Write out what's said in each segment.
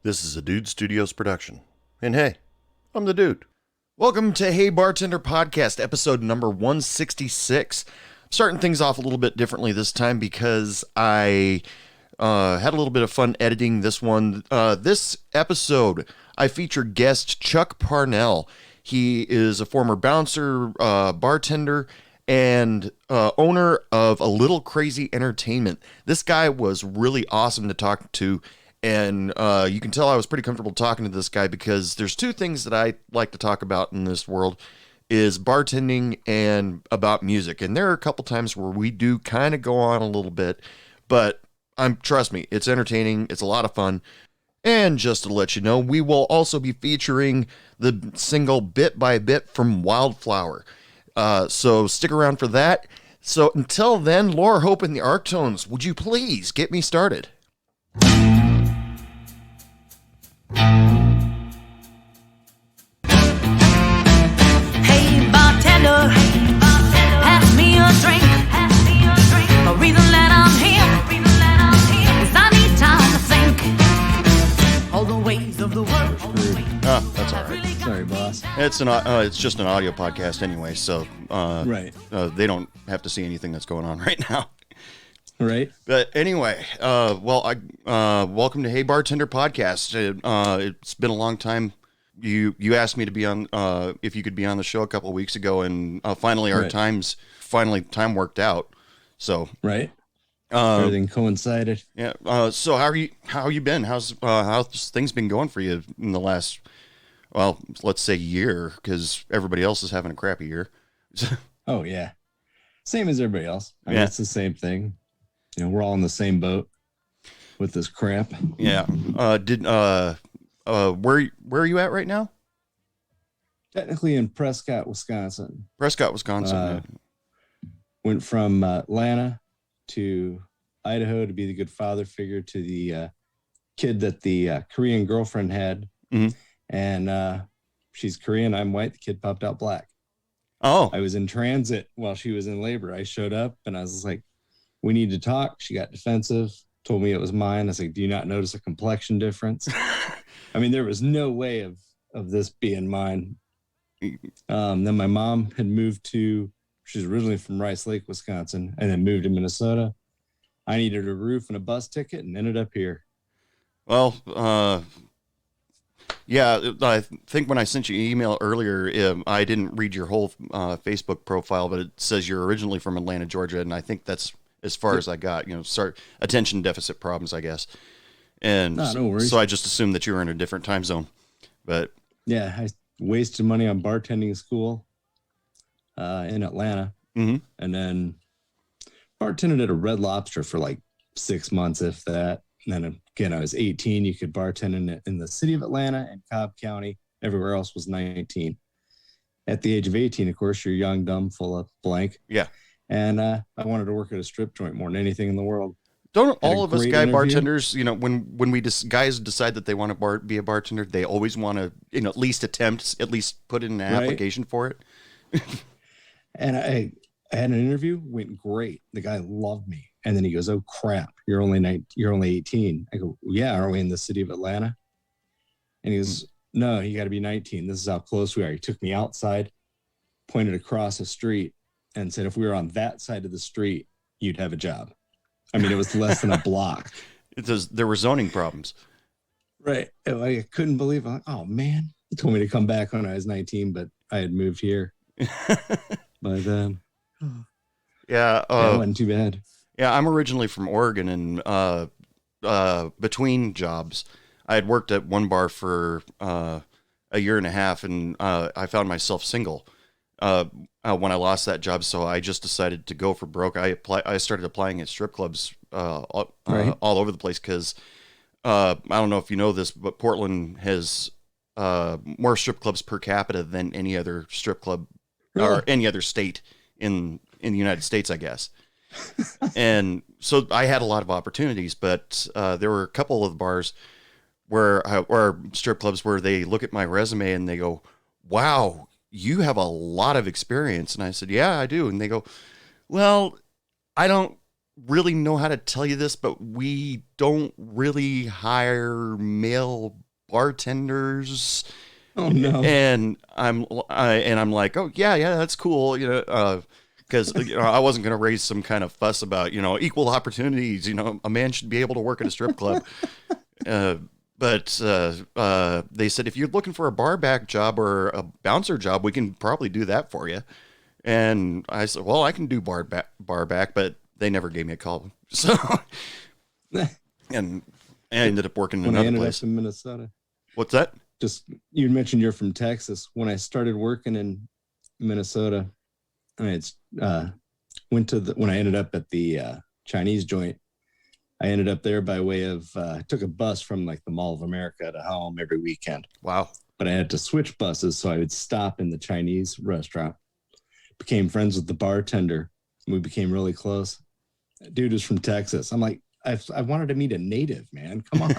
This is a Dude Studios production. And hey, I'm the dude. Welcome to Hey Bartender Podcast, episode number 166. I'm starting things off a little bit differently this time because I had a little bit of fun editing this one. This episode, I feature guest Chuck Parnell. He is a former bouncer, bartender, and owner of A Little Crazy Entertainment. This guy was really awesome to talk to. And you can tell I was pretty comfortable talking to this guy because there's two things that I like to talk about in this world is bartending and about music. And there are a couple times where we do kind of go on a little bit, but trust me, it's entertaining. It's a lot of fun. And just to let you know, we will also be featuring the single Bit by Bit from Wildflower. So stick around for that. So until then, Laura Hope and the Arctones, would you please get me started? Hey bartender, pass me a drink. The reason that I'm here is I need time to think. All the ways of the world. That's all right. Sorry, boss. It's just an audio podcast anyway, so Right. They don't have to see anything that's going on right now. Right. But anyway, welcome to Hey Bartender Podcast. It's been a long time. You asked me to be on, if you could be on the show a couple of weeks ago, and finally time worked out. So Right. Everything coincided. yeah. So how you been? How's things been going for you in the last, well, let's say year, because everybody else is having a crappy year. Oh yeah. Same as everybody else. I mean, Yeah. it's the same thing. You know, we're all in the same boat with this crap. Yeah. Where are you at right now? Technically in Prescott, Wisconsin. Prescott, Wisconsin. Went from Atlanta to Idaho to be the good father figure to the kid that the Korean girlfriend had. Mhm. And she's Korean, I'm white. The kid popped out black. Oh, I was in transit while she was in labor. I showed up and I was like, we need to talk. She got defensive, told me it was mine. I was like, do you not notice a complexion difference? I mean, there was no way of this being mine. Then my mom had moved she's originally from Rice Lake, Wisconsin, and then moved to Minnesota. I needed a roof and a bus ticket and ended up here. well, yeah, I think when I sent you an email earlier, I didn't read your whole Facebook profile, but it says you're originally from Atlanta, Georgia, and I think that's as far as I got. Attention deficit problems, I guess. And No worries. so I just assumed that you were in a different time zone. But Yeah, I wasted money on bartending school in Atlanta. mm-hmm. And then bartended at a Red Lobster for like 6 months, if that. And then again, I was 18. You could bartend in the city of Atlanta and Cobb County. Everywhere else was 19. At the age of 18, of course, you're young, dumb, full of blank. Yeah. And I wanted to work at a strip joint more than anything in the world. Don't Had all a of us great guy interview. bartenders, when guys decide that they want to be a bartender, they always want to, at least put in an Right. application for it. And I had an interview, went great. The guy loved me. And then he goes, "Oh crap, you're only 18." I go, "Yeah, are we in the city of Atlanta?" And he goes, "No, you got to be 19. This is how close we are." He took me outside, pointed across the street, and said, "If we were on that side of the street, you'd have a job." I mean, it was less than a block. There were zoning problems. Right. And I couldn't believe it. I'm like, oh man, he told me to come back when I was 19, but I had moved here. But Yeah. it wasn't too bad. Yeah, I'm originally from Oregon, and between jobs, I had worked at one bar for a year and a half, and I found myself single when I lost that job. So I just decided to go for broke. I started applying at strip clubs all over the place because I don't know if you know this, but Portland has more strip clubs per capita than any other strip club or any other state in the United States, I guess. And so I had a lot of opportunities, but there were a couple of bars or strip clubs where they look at my resume and they go, "Wow, you have a lot of experience." And I said, "Yeah, I do." And they go, "Well, I don't really know how to tell you this, but we don't really hire male bartenders. Oh no. And I'm like, oh yeah, that's cool, because I wasn't going to raise some kind of fuss about equal opportunities. A man should be able to work at a strip club. But they said if you're looking for a bar back job or a bouncer job, we can probably do that for you. And I said, well, I can do bar back, but they never gave me a call. So, and I ended up working in another place. Up in Minnesota. What's that? Just, you mentioned you're from Texas. When I started working in Minnesota, when I ended up at the Chinese joint, I ended up there by way of, took a bus from like the Mall of America to home every weekend. Wow. But I had to switch buses, so I would stop in the Chinese restaurant. Became friends with the bartender. We became really close. Dude is from Texas. I'm like, I wanted to meet a native, man. Come on.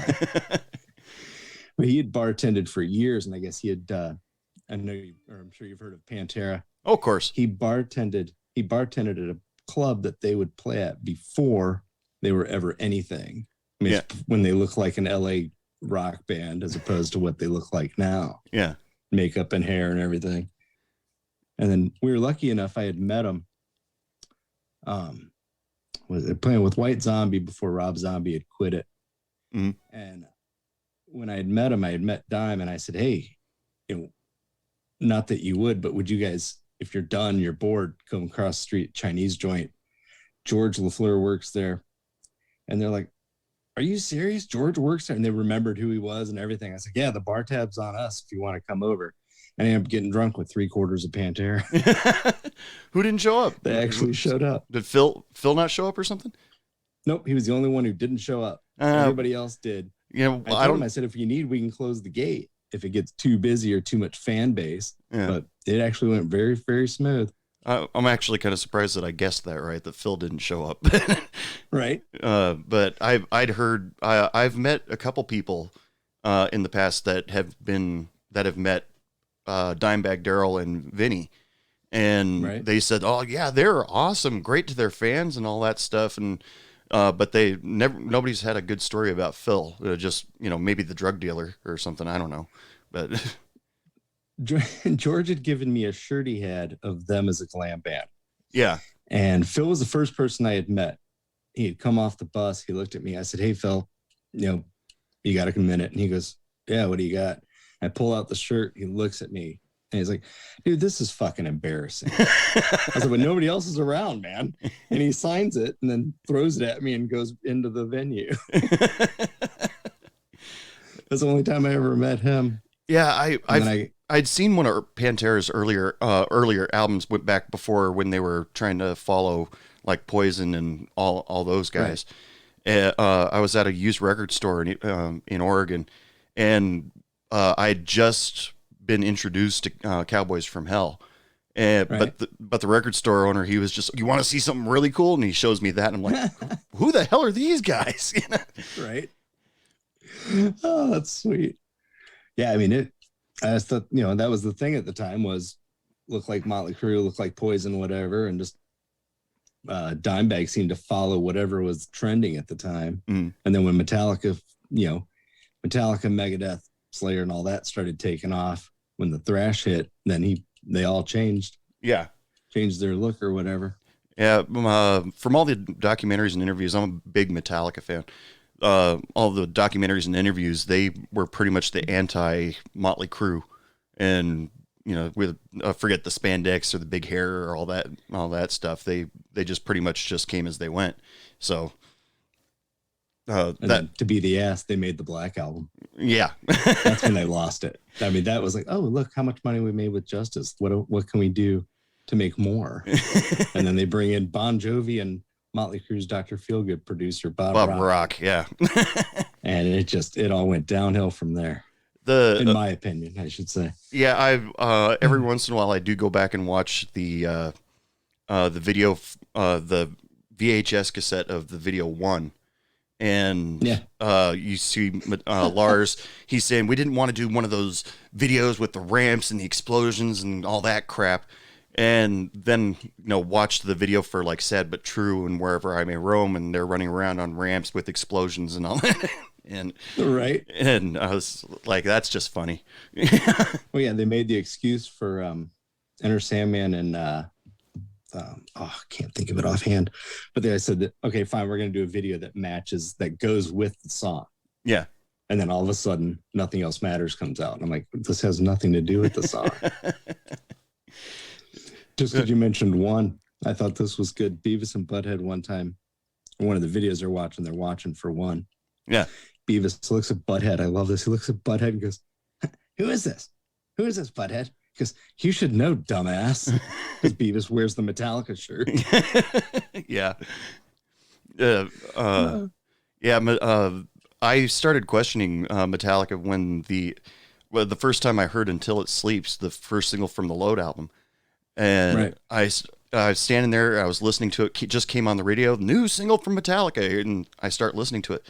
But he had bartended for years, and I guess he had, I'm sure you've heard of Pantera. Oh, of course. He bartended at a club that they would play at before they were ever anything. I mean, when they look like an LA rock band as opposed to what they look like now. Yeah. Makeup and hair and everything. And then we were lucky enough, I had met him. Was playing with White Zombie before Rob Zombie had quit it. Mm-hmm. And when I had met him, I had met Dime, and I said, hey, not that you would, but would you guys, if you're done, you're bored, come across the street, Chinese joint. George LaFleur works there. And they're like, are you serious? George works there? And they remembered who he was and everything. I said, yeah, the bar tab's on us if you want to come over. And I ended up getting drunk with 3/4 of Pantera. Who didn't show up? They actually showed up. Did Phil not show up or something? Nope, he was the only one who didn't show up. Everybody else did. I told him, I said, if you need, we can close the gate if it gets too busy or too much fan base. Yeah. But it actually went very, very smooth. I'm actually kind of surprised that I guessed that right, that Phil didn't show up. Right. But I'd heard, I've met a couple people in the past that have met Dimebag Darrell and Vinny. And they said, oh yeah, they're awesome, great to their fans and all that stuff. And but nobody's had a good story about Phil. Just, maybe the drug dealer or something. I don't know. But George had given me a shirt he had of them as a glam band. Yeah. And Phil was the first person I had met. He had come off the bus. He looked at me. I said, hey, Phil, you got a minute? And he goes, yeah, what do you got? I pull out the shirt. He looks at me and he's like, dude, this is fucking embarrassing. I said, but nobody else is around, man. And he signs it and then throws it at me and goes into the venue. That's the only time I ever met him. Yeah, I'd seen one of Pantera's earlier albums, went back before when they were trying to follow like Poison and all those guys. Right. I was at a used record store in Oregon, and I'd just been introduced to Cowboys from Hell. But the record store owner, he was just, you want to see something really cool? And he shows me that, and I'm like, who the hell are these guys? Right. Oh, that's sweet. Yeah, I mean, I just thought, that was the thing at the time, was look like Motley Crue, look like Poison, whatever, and just Dimebag seemed to follow whatever was trending at the time. And then when Metallica, Megadeth, Slayer, and all that started taking off, when the thrash hit, then they all changed. Yeah, changed their look or whatever. Yeah, from all the documentaries and interviews, I'm a big Metallica fan. All the documentaries and interviews, they were pretty much the anti-Motley Crue, and with forget the spandex or the big hair or all that stuff. They just pretty much just came as they went. So that to be the ass, they made the Black Album. Yeah, that's when they lost it. I mean, that was like, oh, look how much money we made with Justice. What can we do to make more? And then they bring in Bon Jovi and Motley Crue's Dr. Feelgood producer Bob Rock, yeah. And it all went downhill from there. In my opinion, I should say. Yeah, I've every once in a while I do go back and watch the video, the VHS cassette of the video 1. And you see Lars, he's saying we didn't want to do one of those videos with the ramps and the explosions and all that crap. And then, watched the video for like Sad But True and Wherever I May Roam, and they're running around on ramps with explosions and all that. And I was like, that's just funny. Well, yeah, they made the excuse for Enter Sandman and I can't think of it offhand, but I said that, okay, fine, we're going to do a video that goes with the song. Yeah. And then all of a sudden, Nothing Else Matters comes out. And I'm like, this has nothing to do with the song. Just because you mentioned One, I thought this was good. Beavis and Butthead one time, one of the videos they're watching for One. Yeah. Beavis looks at Butthead. I love this. He looks at Butthead and goes, who is this? Who is this, Butthead? Because you should know, dumbass. Because Beavis wears the Metallica shirt. Yeah. I started questioning Metallica when the first time I heard Until It Sleeps, the first single from the Load album. And I was standing there, I was listening to it, just came on the radio, new single from Metallica, and I start listening to it.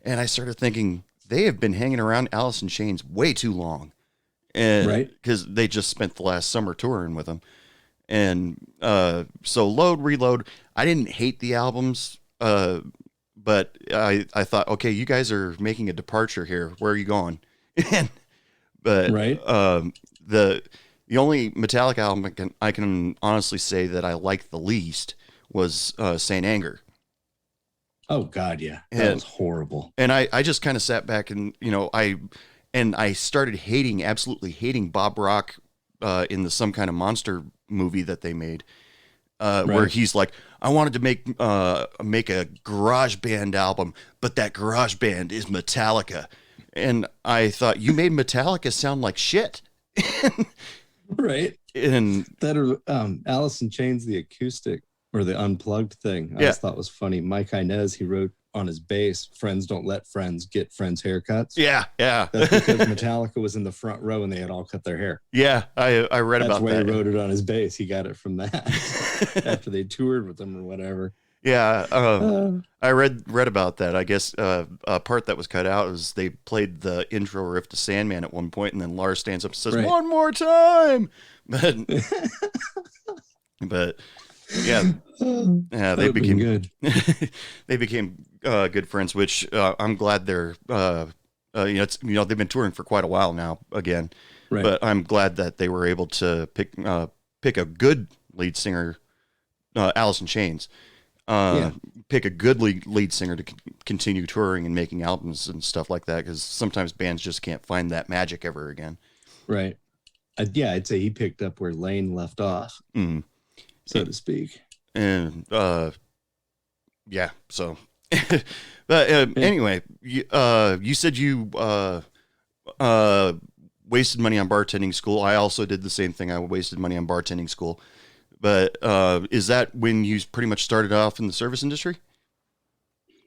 And I started thinking, they have been hanging around Alice in Chains way too long. And because they just spent the last summer touring with them. And so Load, Reload, I didn't hate the albums, but I thought, okay, you guys are making a departure here. Where are you going? The only Metallica album I can honestly say that I liked the least was Saint Anger. Oh God, yeah, that was horrible. And I just kind of sat back and I started absolutely hating Bob Rock in the Some Kind of Monster movie that they made, where he's like, I wanted to make a garage band album, but that garage band is Metallica. And I thought, you made Metallica sound like shit. Right. And that Alice in Chains, the acoustic or the unplugged thing, I just thought was funny. Mike Inez, he wrote on his bass, friends don't let friends get friends haircuts. Yeah. That's because Metallica was in the front row and they had all cut their hair. Yeah, I read about that. That's why he wrote it on his bass. He got it from that after they toured with them or whatever. Yeah, I read about that. I guess a part that was cut out was they played the intro riff to Sandman at one point, and then Lars stands up and says, "One more time." But yeah, they became good. They became good friends, which I'm glad they're. They've been touring for quite a while now again, but I'm glad that they were able to pick a good lead singer, Alice in Chains. Pick a good lead singer to continue touring and making albums and stuff like that, because sometimes bands just can't find that magic ever again. Right. I'd say he picked up where Lane left off, so to speak. And so. But anyway, you said you wasted money on bartending school. I also did the same thing. I wasted money on bartending school. But is that when you pretty much started off in the service industry?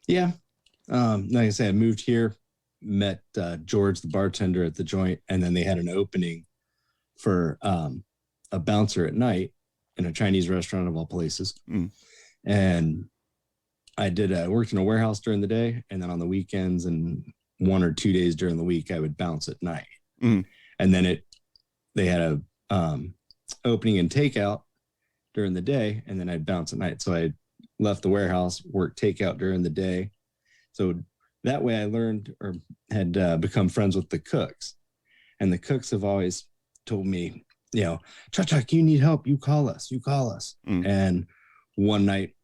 Yeah. Like I said, I moved here, met George, the bartender at the joint, and then they had an opening for a bouncer at night in a Chinese restaurant of all places. And I worked in a warehouse during the day, and then on the weekends and 1 or 2 days during the week, I would bounce at night. And then they had a opening and takeout during the day, and then I'd bounce at night. So I left the warehouse, worked takeout during the day. So that way I learned or had become friends with the cooks. And the cooks have always told me, Chuck, you need help, you call us. And one night,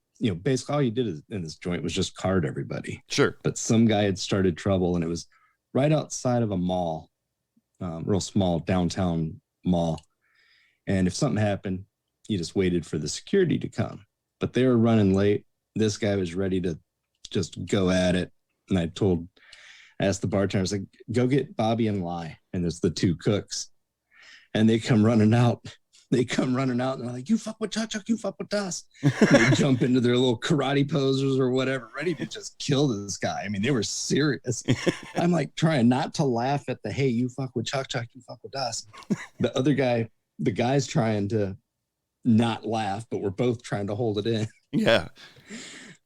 basically all you did in this joint was just card everybody. Sure. But some guy had started trouble, and it was right outside of a mall, real small downtown mall. And if something happened, you just waited for the security to come. But they were running late. This guy was ready to just go at it. And I asked the bartender, I was like, go get Bobby and Lai. And there's the two cooks. And they come running out. And they're like, you fuck with Chuck, you fuck with us. They jump into their little karate poses or whatever, ready to just kill this guy. I mean, they were serious. I'm like trying not to laugh at the, hey, you fuck with Chuck, you fuck with us. The other guy, the guy's trying to not laugh, but we're both trying to hold it in. Yeah.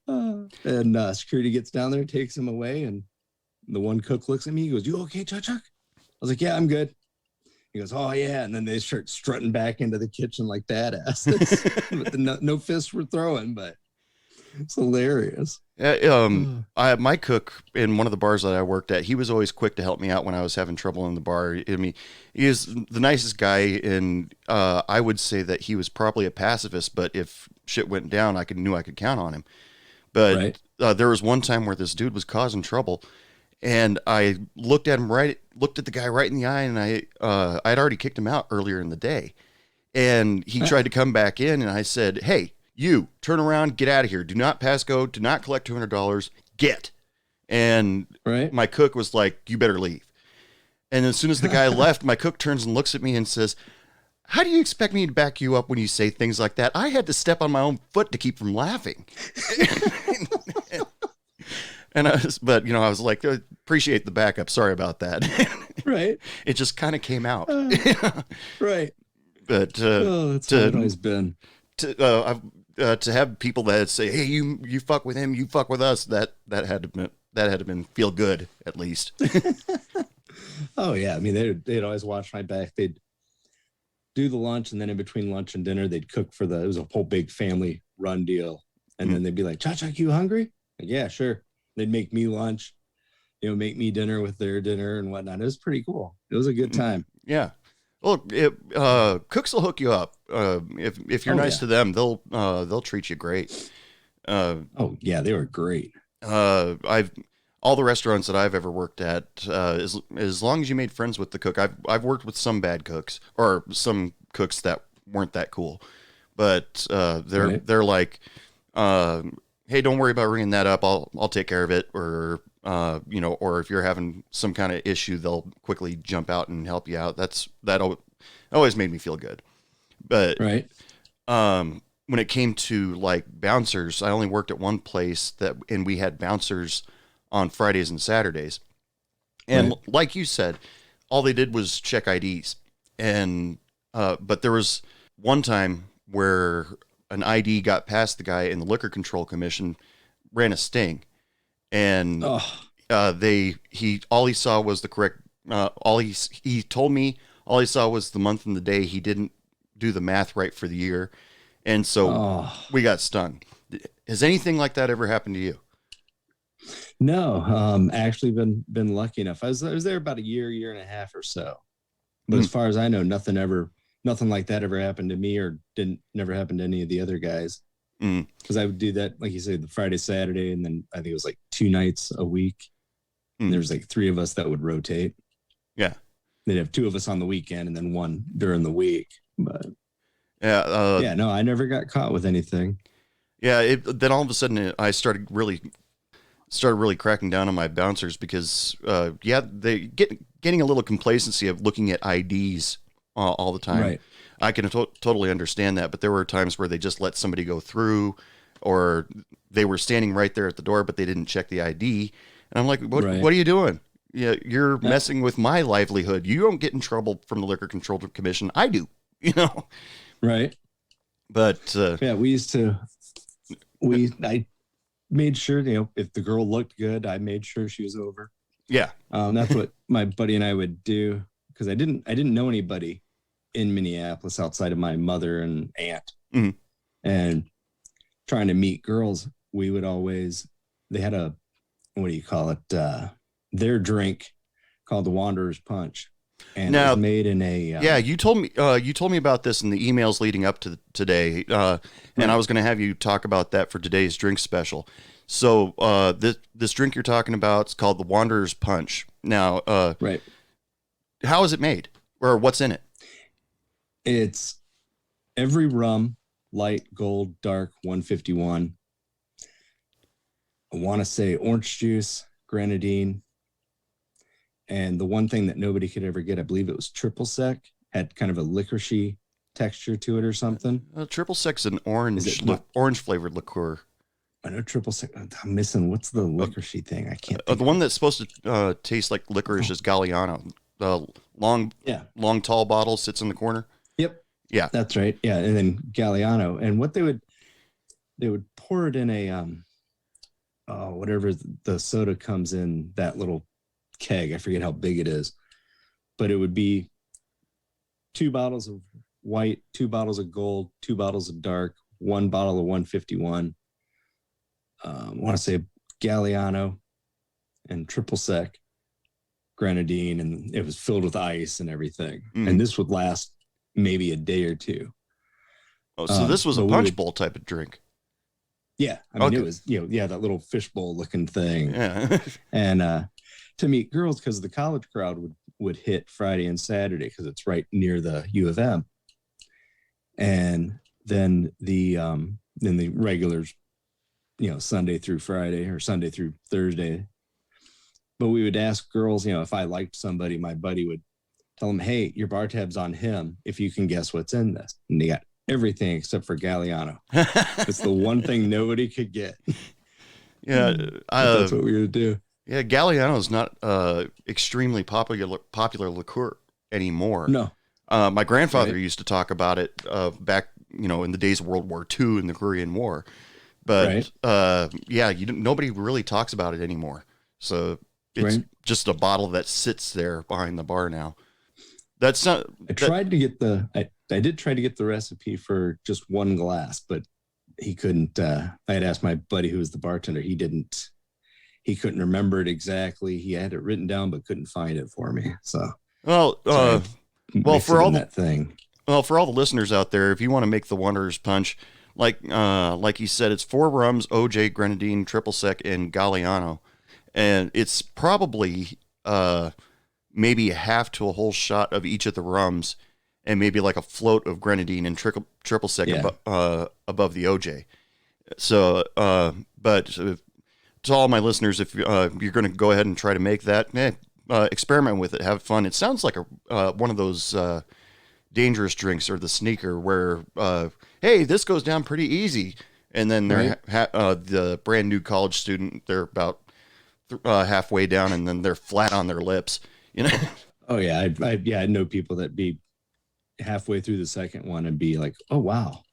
And security gets down there, takes him away, and the one cook looks at me, he goes, you okay, Chuck? I was like, yeah, I'm good. He goes, "Oh yeah," and then they start strutting back into the kitchen like badasses. But no fists were throwing, but it's hilarious. My cook in one of the bars that I worked at, he was always quick to help me out when I was having trouble in the bar. I mean, he is the nicest guy, and I would say that he was probably a pacifist, but if shit went down, knew I could count on him. But there was one time where this dude was causing trouble, and I looked at the guy right in the eye, and I'd already kicked him out earlier in the day, and he tried to come back in, and I said, "Hey, you turn around, get out of here. Do not pass go. Do not collect $200. Get." And my cook was like, "You better leave." And as soon as the guy left, my cook turns and looks at me and says, "How do you expect me to back you up when you say things like that? I had to step on my own foot to keep from laughing." And I was like, "Appreciate the backup. Sorry about that." Right. It just kind of came out. Right. But that's how it always been. To have people that say, "Hey, you fuck with him, you fuck with us," that had to been feel good at least. Oh yeah, I mean they'd always watch my back. They'd do the lunch, and then in between lunch and dinner, they'd cook it was a whole big family run deal. And then they'd be like, "Chuck, you hungry?" Like, "Yeah, sure." They'd make me lunch, make me dinner with their dinner and whatnot. It was pretty cool. It was a good time. Yeah. Well, cooks will hook you up. If you're nice to them, they'll treat you great. Oh yeah, they were great. All the restaurants that I've ever worked at, as long as you made friends with the cook, I've worked with some bad cooks or some cooks that weren't that cool, but they're like, "Hey, don't worry about ringing that up. I'll take care of it." Or or if you're having some kind of issue, they'll quickly jump out and help you out. That always made me feel good. But when it came to like bouncers, I only worked at one place and we had bouncers on Fridays and Saturdays. And like you said, all they did was check IDs. And but there was one time where an ID got past the guy, and the Liquor Control Commission ran a sting. And all he saw was the correct. He told me all he saw was the month and the day. He didn't do the math right for the year, and so we got stung. Has anything like that ever happened to you? No, actually been lucky enough. I was there about a year and a half or so. But as far as I know, nothing like that ever happened to me, or never happened to any of the other guys. Because I would do that, like you said, the Friday, Saturday, and then I think it was like 2 nights a week. And there was like 3 of us that would rotate. Yeah. They'd have 2 of us on the weekend and then 1 during the week. But no, I never got caught with anything. Yeah. Then all of a sudden I started really cracking down on my bouncers because, they getting a little complacency of looking at IDs all the time. Right. I can totally understand that, but there were times where they just let somebody go through, or they were standing right there at the door, but they didn't check the ID. And I'm like, what are you doing? Yeah, you're messing with my livelihood. You don't get in trouble from the Liquor Control Commission. I do, Right. But I made sure, if the girl looked good, I made sure she was over. Yeah. That's what my buddy and I would do, because I didn't know anybody in Minneapolis outside of my mother and aunt. Mm-hmm. And trying to meet girls, they had a, what do you call it? Their drink called the Wanderer's Punch. And it was made in a... you told me about this in the emails leading up to today. And I was going to have you talk about that for today's drink special. So this drink you're talking about is called the Wanderer's Punch. Now, how is it made? Or what's in it? It's every rum, light, gold, dark, 151. I want to say orange juice, grenadine, and the one thing that nobody could ever get, I believe it was triple sec, had kind of a licorice texture to it or something. Triple sec's an orange flavored liqueur. I know triple sec. I'm missing, what's the licorice thing? I can't. The one that's supposed to taste like licorice is Galliano. The long tall bottle sits in the corner. Yep. Yeah, that's right. Yeah, and then Galliano, and what they would pour it in a whatever the soda comes in, that little keg. I forget how big it is, but it would be 2 bottles of white, 2 bottles of gold, 2 bottles of dark, 1 bottle of 151. I want to say Galliano and triple sec grenadine, and it was filled with ice and everything. And this would last maybe a day or two. Oh, so this was a punch bowl type of drink. Yeah, I mean, it was, that little fishbowl looking thing. Yeah. And to meet girls, because the college crowd would hit Friday and Saturday because it's right near the U of M. And then the regulars, Sunday through Friday or Sunday through Thursday. But we would ask girls, if I liked somebody, my buddy would tell them, hey, your bar tab's on him if you can guess what's in this. And they got everything except for Galliano. It's the one thing nobody could get. Yeah. That's what we would do. Yeah, Galliano is not extremely popular liqueur anymore. No. My grandfather used to talk about it back, in the days of World War II and the Korean War. But nobody really talks about it anymore. So it's just a bottle that sits there behind the bar now. That's not. I did try to get the recipe for just 1 glass, but he couldn't. I had asked my buddy who was the bartender. He couldn't remember it exactly. He had it written down, but couldn't find it for me. So for all the listeners out there, if you want to make the Wonders Punch, like you said, it's 4 rums, OJ, grenadine, triple sec, and Galliano, and it's probably maybe a half to a whole shot of each of the rums, and maybe like a float of grenadine and triple sec above the OJ. So, but to all my listeners, if you're going to go ahead and try to make that, experiment with it, have fun. It sounds like one of those dangerous drinks or the sneaker where, hey, this goes down pretty easy, and then they're the brand new college student, they're about halfway down, and then they're flat on their lips. Oh yeah, I know people that be halfway through the second one and be like, oh wow,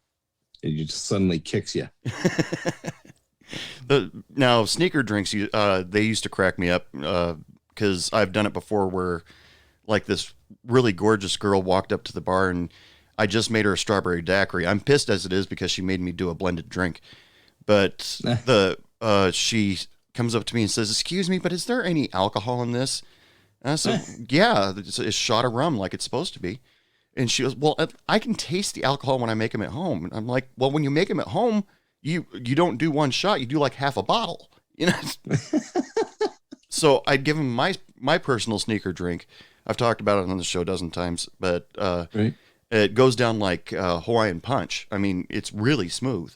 and it just suddenly kicks you. Now sneaker drinks, they used to crack me up because I've done it before where like this really gorgeous girl walked up to the bar and I just made her a strawberry daiquiri. I'm pissed as it is because she made me do a blended drink, but she comes up to me and says, excuse me, but is there any alcohol in this? And I said, yeah, it's a shot of rum like it's supposed to be. And she goes, well, I can taste the alcohol when I make them at home. And I'm like, well, when you make them at home, you don't do 1 shot, you do like half a bottle, So I'd give him my personal sneaker drink. I've talked about it on the show a dozen times, but it goes down like Hawaiian Punch. I mean, it's really smooth.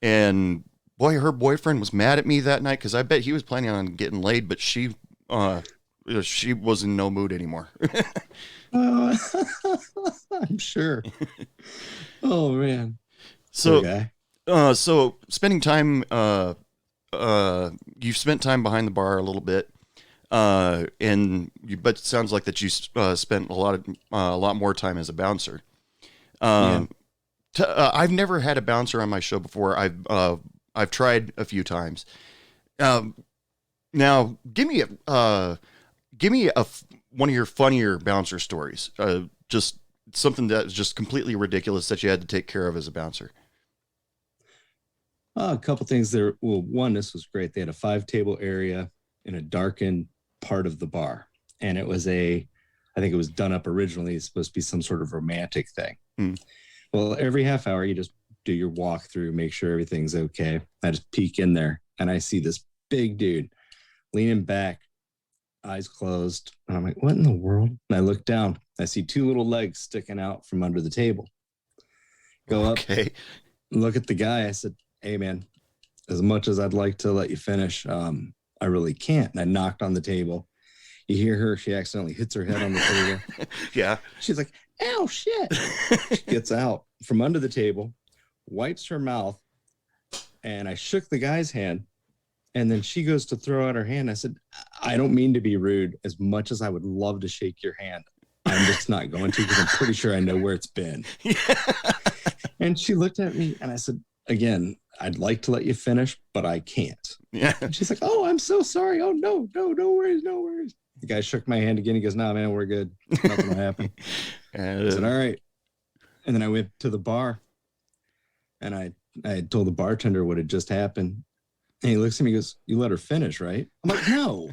And boy, her boyfriend was mad at me that night because I bet he was planning on getting laid, but she was in no mood anymore. I'm sure. Oh man. So spending time, you've spent time behind the bar a little bit, but it sounds like that you spent a lot more time as a bouncer. I've never had a bouncer on my show before. I've tried a few times. Now give me one of your funnier bouncer stories. Just something that's just completely ridiculous that you had to take care of as a bouncer. A couple things there. Well, one, this was great. They had a 5-table area in a darkened part of the bar. And it was I think it was done up originally. It's supposed to be some sort of romantic thing. Well, every half hour, you just do your walkthrough, make sure everything's okay. I just peek in there and I see this big dude leaning back, eyes closed. And I'm like, what in the world? And I look down. I see 2 little legs sticking out from under the table. Go up, look at the guy. I said, hey, man, as much as I'd like to let you finish, I really can't. And I knocked on the table. You hear her. She accidentally hits her head on the table. Yeah. She's like, ow, shit. She gets out from under the table, wipes her mouth, and I shook the guy's hand. And then she goes to throw out her hand. I said, I don't mean to be rude. As much as I would love to shake your hand, I'm just not going to because I'm pretty sure I know where it's been. Yeah. And she looked at me and I said, again, I'd like to let you finish, but I can't. Yeah. And she's like, oh, I'm so sorry. Oh, no worries. The guy shook my hand again. He goes, nah, man, we're good. Nothing will happen. I said, all right. And then I went to the bar and I had told the bartender what had just happened. And he looks at me and goes, you let her finish, right? I'm like, no.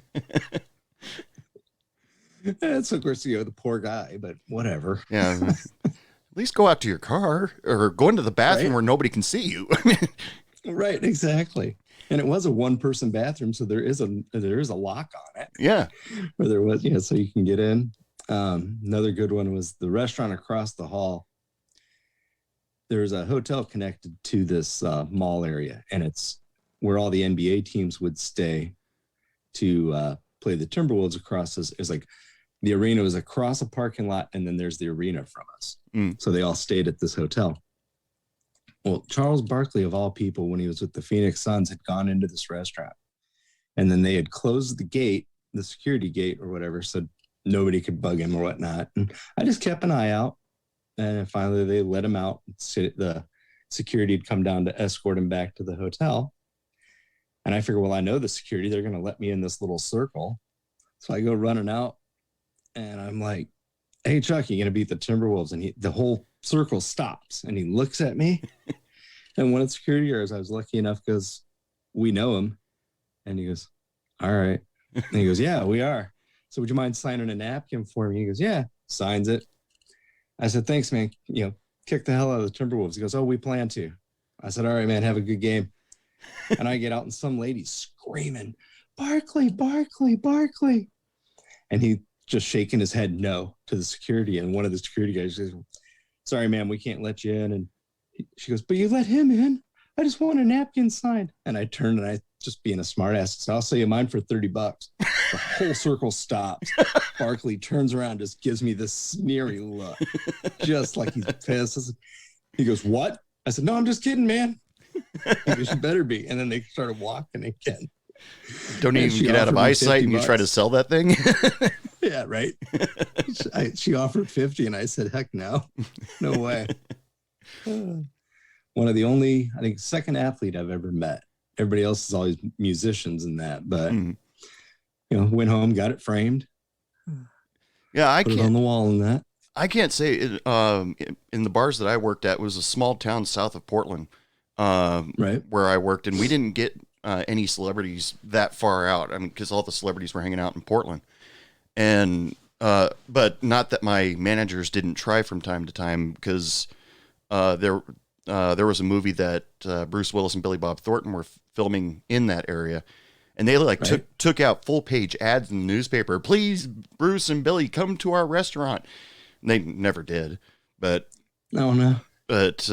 And so, of course, the poor guy, but whatever. Yeah. At least go out to your car or go into the bathroom where nobody can see you. Right, exactly. And it was a one-person bathroom, so there is a lock on it. Yeah. Where there was, so you can get in. Another good one was the restaurant across the hall. There's a hotel connected to this mall area, and it's where all the NBA teams would stay to play the Timberwolves across this. It's like the arena was across a parking lot, and then there's the arena from us. So they all stayed at this hotel. Well, Charles Barkley, of all people, when he was with the Phoenix Suns, had gone into this restaurant. And then they had closed the gate, the security gate or whatever, so nobody could bug him or whatnot. And I just kept an eye out. And finally, they let him out. The security had come down to escort him back to the hotel. And I figured, well, I know the security. They're going to let me in this little circle. So I go running out. And I'm like, hey, Chuck, you going to beat the Timberwolves? And the whole circle stops. And he looks at me. And one of the security guards, I was lucky enough because we know him. And he goes, all right. And he goes, yeah, we are. So would you mind signing a napkin for me? He goes, yeah, signs it. I said, thanks, man. Kick the hell out of the Timberwolves. He goes, oh, we plan to. I said, all right, man, have a good game. And I get out and some lady's screaming, Barkley, Barkley, Barkley. And he just shaking his head no to the security. And one of the security guys says, sorry, ma'am, we can't let you in. And she goes, but you let him in. I just want a napkin signed. And I turned and I just being a smart ass. So I'll sell you mine for $30. The whole circle stops. Barkley turns around, just gives me this sneery look, just like he's pissed. He goes, what? I said, no, I'm just kidding, man. He goes, you better be. And then they started walking again. Don't even get out of eyesight and you try to sell that thing. Yeah, right. She offered 50 and I said, heck no. No way. One of the only, I think, second athlete I've ever met. Everybody else is always musicians and that, but went home, got it framed. Yeah, I put can't it on the wall and that. I can't say it, in the bars that I worked at, it was a small town south of Portland, right, where I worked, and we didn't get any celebrities that far out. I mean, because all the celebrities were hanging out in Portland, and but not that my managers didn't try from time to time, because there was a movie that Bruce Willis and Billy Bob Thornton were filming in that area. And they took out full page ads in the newspaper. Please, Bruce and Billy, come to our restaurant. And they never did, but no. But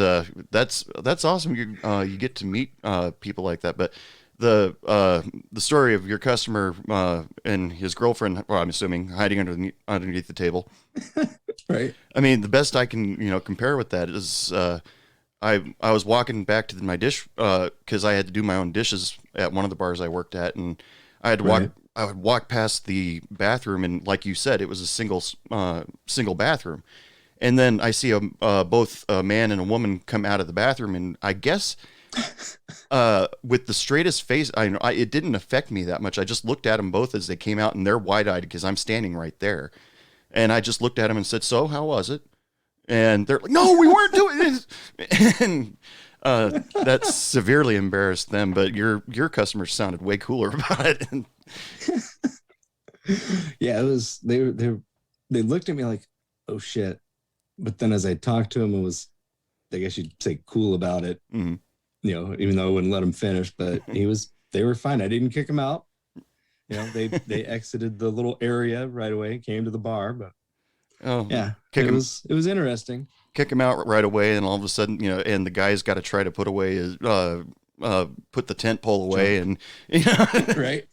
that's awesome. You get to meet people like that. But the story of your customer and his girlfriend, well, I'm assuming hiding underneath the table, right? I mean, the best I can compare with that is I was walking back to my dish because I had to do my own dishes at one of the bars I worked at, and I had to walk. I would walk past the bathroom, and like you said, it was a single bathroom. And then I see both a man and a woman come out of the bathroom, and I guess with the straightest face, it didn't affect me that much. I just looked at them both as they came out, and they're wide-eyed because I'm standing right there, and I just looked at them and said, "So, how was it?" And they're like, "No, we weren't doing this." And that severely embarrassed them. But your customers sounded way cooler about it. Yeah, it was. They looked at me like, "Oh shit!" But then as I talked to him, it was, I guess you'd say, cool about it. Mm-hmm. Even though I wouldn't let him finish, but they were fine. I didn't kick him out. They exited the little area right away, came to the bar, but. Oh yeah, it was interesting. Kick him out right away, and all of a sudden, and the guy's got to try to put away his, put the tent pole away, and right.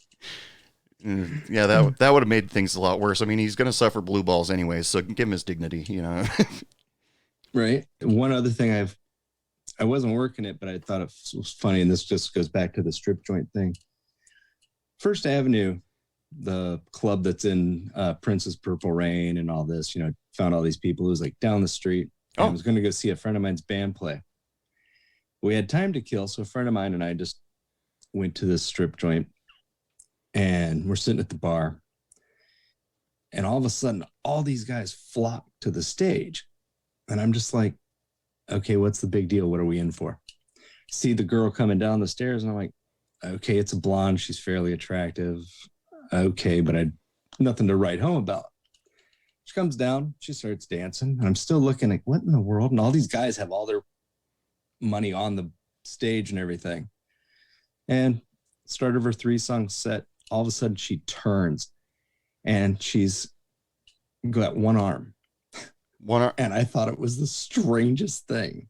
Yeah, that would have made things a lot worse. I mean, he's going to suffer blue balls anyway, so give him his dignity, Right. One other thing I wasn't working it, but I thought it was funny, and this just goes back to the strip joint thing. First Avenue. The club that's in Prince's Purple Rain and all this, found all these people. It was like down the street. I was going to go see a friend of mine's band play. We had time to kill, so a friend of mine and I just went to this strip joint, and we're sitting at the bar. And all of a sudden, all these guys flock to the stage. And I'm just like, okay, what's the big deal? What are we in for? See the girl coming down the stairs, and I'm like, okay, it's a blonde. She's fairly attractive. Okay, but nothing to write home about. She comes down, she starts dancing, and I'm still looking like, what in the world? And all these guys have all their money on the stage and everything. And start of her 3-song set, all of a sudden she turns and she's got one arm. And I thought it was the strangest thing.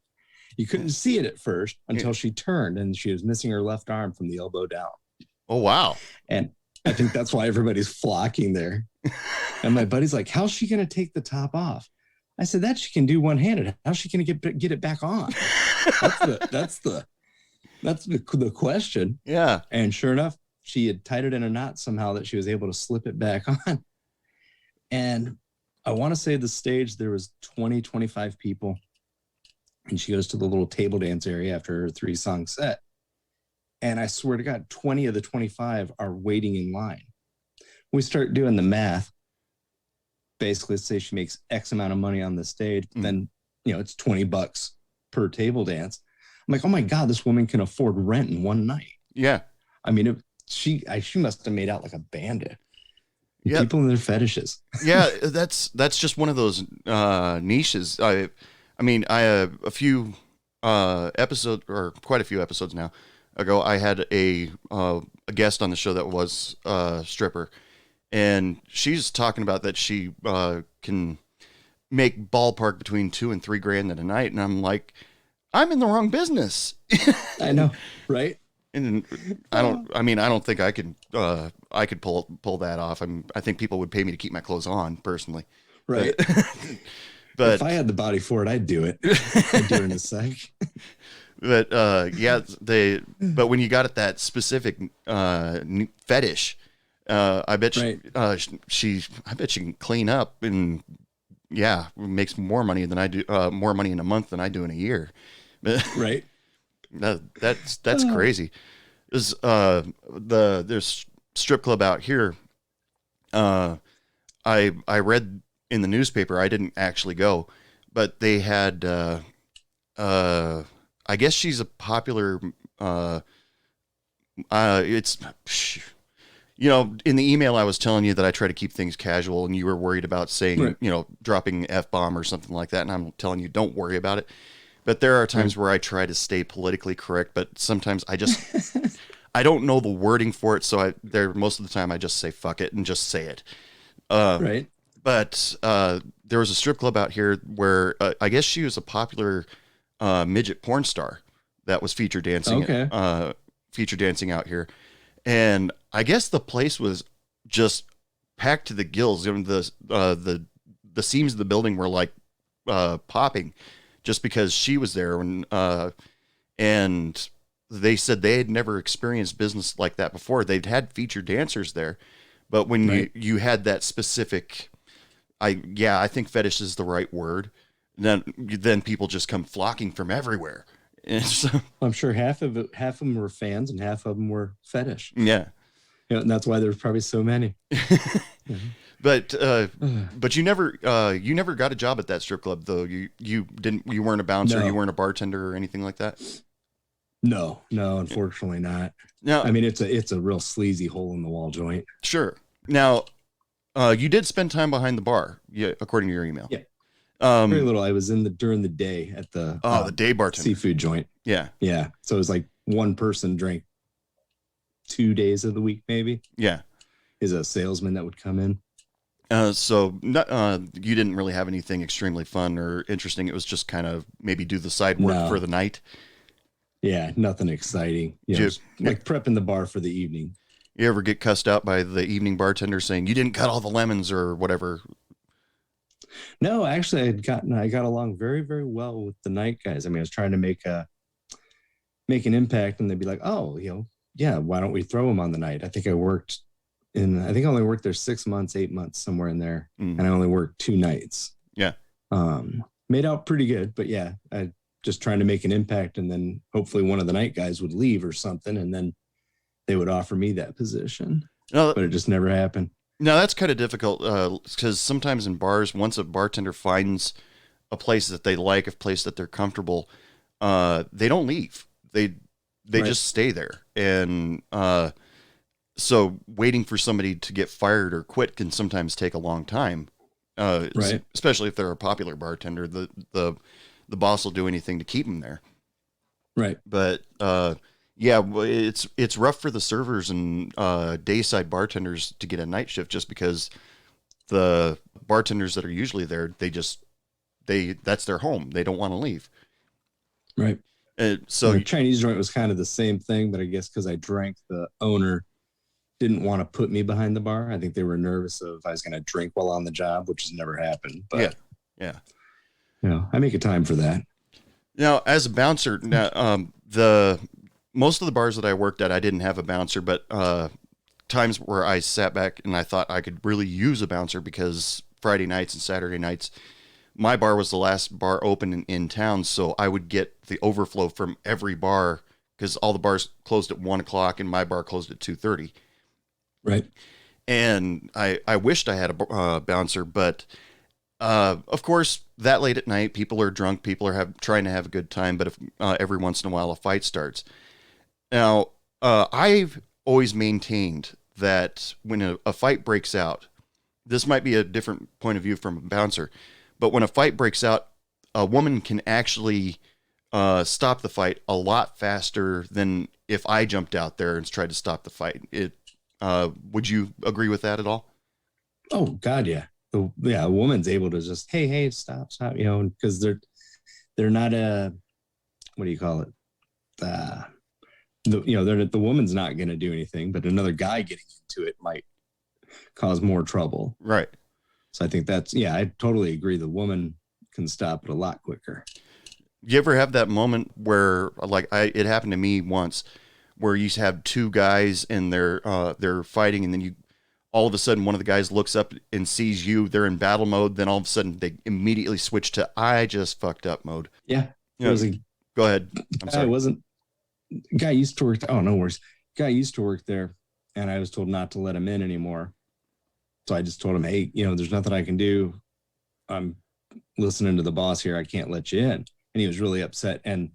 You couldn't see it at first until she turned, and she was missing her left arm from the elbow down. Oh, wow. And I think that's why everybody's flocking there. And my buddy's like, how's she going to take the top off? I said, that she can do one-handed. How's she going to get it back on? That's the question. Yeah. And sure enough, she had tied it in a knot somehow that she was able to slip it back on. And I want to say the stage, there was 20, 25 people. And she goes to the little table dance area after her 3-song set. And I swear to God, 20 of the 25 are waiting in line. We start doing the math. Basically, let's say she makes X amount of money on the stage, then, it's $20 per table dance. I'm like, oh my God, this woman can afford rent in one night. Yeah. I mean, she must have made out like a bandit. Yeah. People and their fetishes. Yeah, that's just one of those niches. I have a few episodes, or quite a few episodes now ago, I had a guest on the show that was a stripper, and she's talking about that she can make ballpark between $2,000 and $3,000 in a night, and I'm like, I'm in the wrong business. I know, right? And I don't think I could pull that off. I think people would pay me to keep my clothes on personally. Right. But if I had the body for it, I'd do it. I'd do it in a sec. But but when you got at that specific fetish, I bet she can clean up and makes more money than I do, more money in a month than I do in a year. Right. That's crazy. There's strip club out here. I read in the newspaper. I didn't actually go, but they had. I guess she's a popular. It's. In the email I was telling you that I try to keep things casual, and you were worried about saying, right. Dropping F-bomb or something like that, and I'm telling you, don't worry about it. But there are times where I try to stay politically correct, but sometimes I just, I don't know the wording for it. So most of the time I just say, fuck it and just say it. Right. But there was a strip club out here where I guess she was a popular midget porn star that was feature dancing, out here. And I guess the place was just packed to the gills. The seams of the building were like popping, just because she was there, and they said they had never experienced business like that before. They'd had featured dancers there, but when you had that specific, I think fetish is the right word. Then people just come flocking from everywhere. And so, I'm sure half of them were fans and half of them were fetish. Yeah, and that's why there's probably so many. But you never got a job at that strip club, though. You weren't a bouncer, No. You weren't a bartender or anything like that. No, unfortunately not. No, I mean it's a real sleazy hole in the wall joint. Sure. Now, you did spend time behind the bar, according to your email. Yeah. Very little. I was during the day at the the day bartender seafood joint. Yeah. So it was like one person drank 2 days of the week, maybe. Yeah. Is a salesman that would come in. So you didn't really have anything extremely fun or interesting. It was just kind of maybe do the side work for the night. Yeah, nothing exciting. Like prepping the bar for the evening. You ever get cussed out by the evening bartender saying you didn't cut all the lemons or whatever? No, actually, I got along very, very well with the night guys. I mean, I was trying to make an impact, and they'd be like, "Oh, why don't we throw them on the night?" I think I only worked there 6 months, 8 months, somewhere in there, and I only worked 2 nights. Yeah, made out pretty good, but I just trying to make an impact, and then hopefully one of the night guys would leave or something, and then they would offer me that position. No, but it just never happened. Now that's kind of difficult because sometimes in bars, once a bartender finds a place that they like, a place that they're comfortable, they don't leave. They Right. just stay there. And so waiting for somebody to get fired or quit can sometimes take a long time. Right. Especially if they're a popular bartender, the boss will do anything to keep them there. Right. But yeah, it's rough for the servers and dayside bartenders to get a night shift just because the bartenders that are usually there, that's their home. They don't want to leave. Right. So the Chinese joint was kind of the same thing, but I guess because I drank, the owner didn't want to put me behind the bar. I think they were nervous of I was going to drink while on the job, which has never happened. But yeah. I make a time for that. Now, as a bouncer, most of the bars that I worked at, I didn't have a bouncer, but times where I sat back and I thought I could really use a bouncer because Friday nights and Saturday nights, my bar was the last bar open in town, so I would get the overflow from every bar because all the bars closed at 1:00 and my bar closed at 2:30. Right. And I wished I had a bouncer, but of course, that late at night, people are drunk, people are trying to have a good time, but if every once in a while a fight starts. Now, I've always maintained that when a fight breaks out, this might be a different point of view from a bouncer, but when a fight breaks out, a woman can actually stop the fight a lot faster than if I jumped out there and tried to stop the fight. Would you agree with that at all? Oh God, yeah. A woman's able to just, hey, stop, because they're not what do you call it? The woman's not going to do anything, but another guy getting into it might cause more trouble. Right. So I think I totally agree. The woman can stop it a lot quicker. You ever have that moment where, it happened to me once, where you have two guys and they're fighting, and then all of a sudden one of the guys looks up and sees you, they're in battle mode, then all of a sudden they immediately switch to I just fucked up mode. Yeah. Go ahead. I'm sorry. Guy used to work. Oh, no worries. Guy used to work there, and I was told not to let him in anymore. So I just told him, hey, there's nothing I can do. I'm listening to the boss here. I can't let you in. And he was really upset. And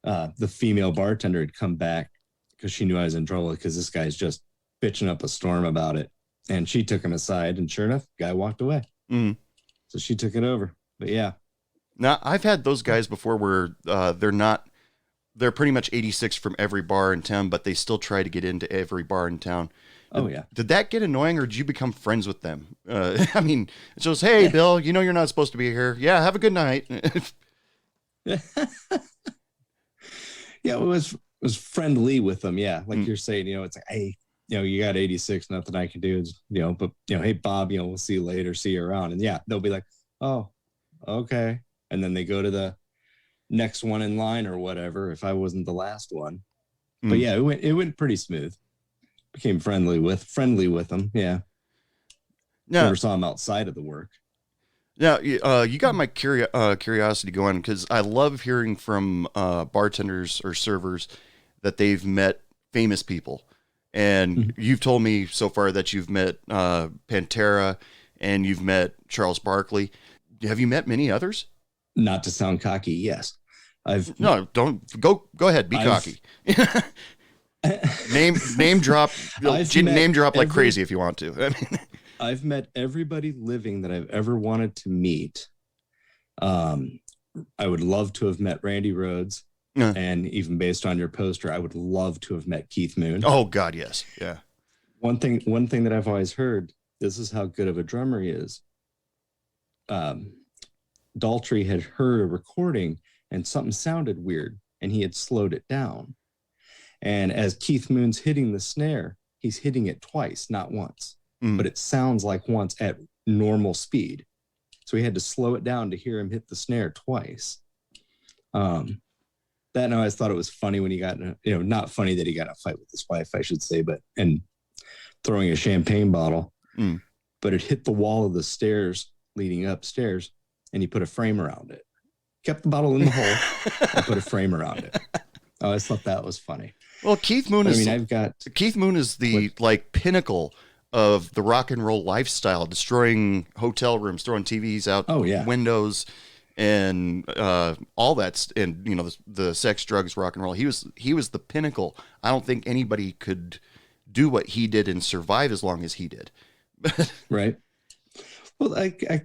the female bartender had come back because she knew I was in trouble because this guy's just bitching up a storm about it. And she took him aside, and sure enough, guy walked away. Mm. So she took it over. But yeah. Now, I've had those guys before where they're pretty much 86 from every bar in town, but they still try to get into every bar in town. Oh, yeah. Did that get annoying, or did you become friends with them? I mean, it shows, hey, Bill, you're not supposed to be here. Yeah, have a good night. Yeah, it was friendly with them. Yeah, like you're saying, it's like, hey, you got 86, nothing I can do. But hey, Bob, we'll see you later, see you around. And yeah, they'll be like, oh, okay. And then they go to the next one in line or whatever, if I wasn't the last one. But yeah, it went pretty smooth. Became friendly with them. Yeah. No. Never saw them outside of the work. Now, you got my curiosity going, because I love hearing from bartenders or servers that they've met famous people. And you've told me so far that you've met Pantera and you've met Charles Barkley. Have you met many others? Not to sound cocky, yes. Don't go ahead, be cocky. name drop like crazy if you want to. I've met everybody living that I've ever wanted to meet. I would love to have met Randy Rhoads. And even based on your poster, I would love to have met Keith Moon. Oh God, yes. Yeah. One thing that I've always heard, this is how good of a drummer he is. Daltrey had heard a recording and something sounded weird, and he had slowed it down. And as Keith Moon's hitting the snare, he's hitting it twice, not once. But it sounds like once at normal speed. So he had to slow it down to hear him hit the snare twice. That, and I always thought it was funny when he got, not funny that he got in a fight with his wife, I should say, and throwing a champagne bottle. But it hit the wall of the stairs leading upstairs, and he put a frame around it. Kept the bottle in the hole and put a frame around it. I always thought that was funny. Well, Keith Moon is the pinnacle of the rock and roll lifestyle, destroying hotel rooms, throwing TVs out windows, and all that, and the sex, drugs, rock and roll. He was the pinnacle. I don't think anybody could do what he did and survive as long as he did. Right. Well, I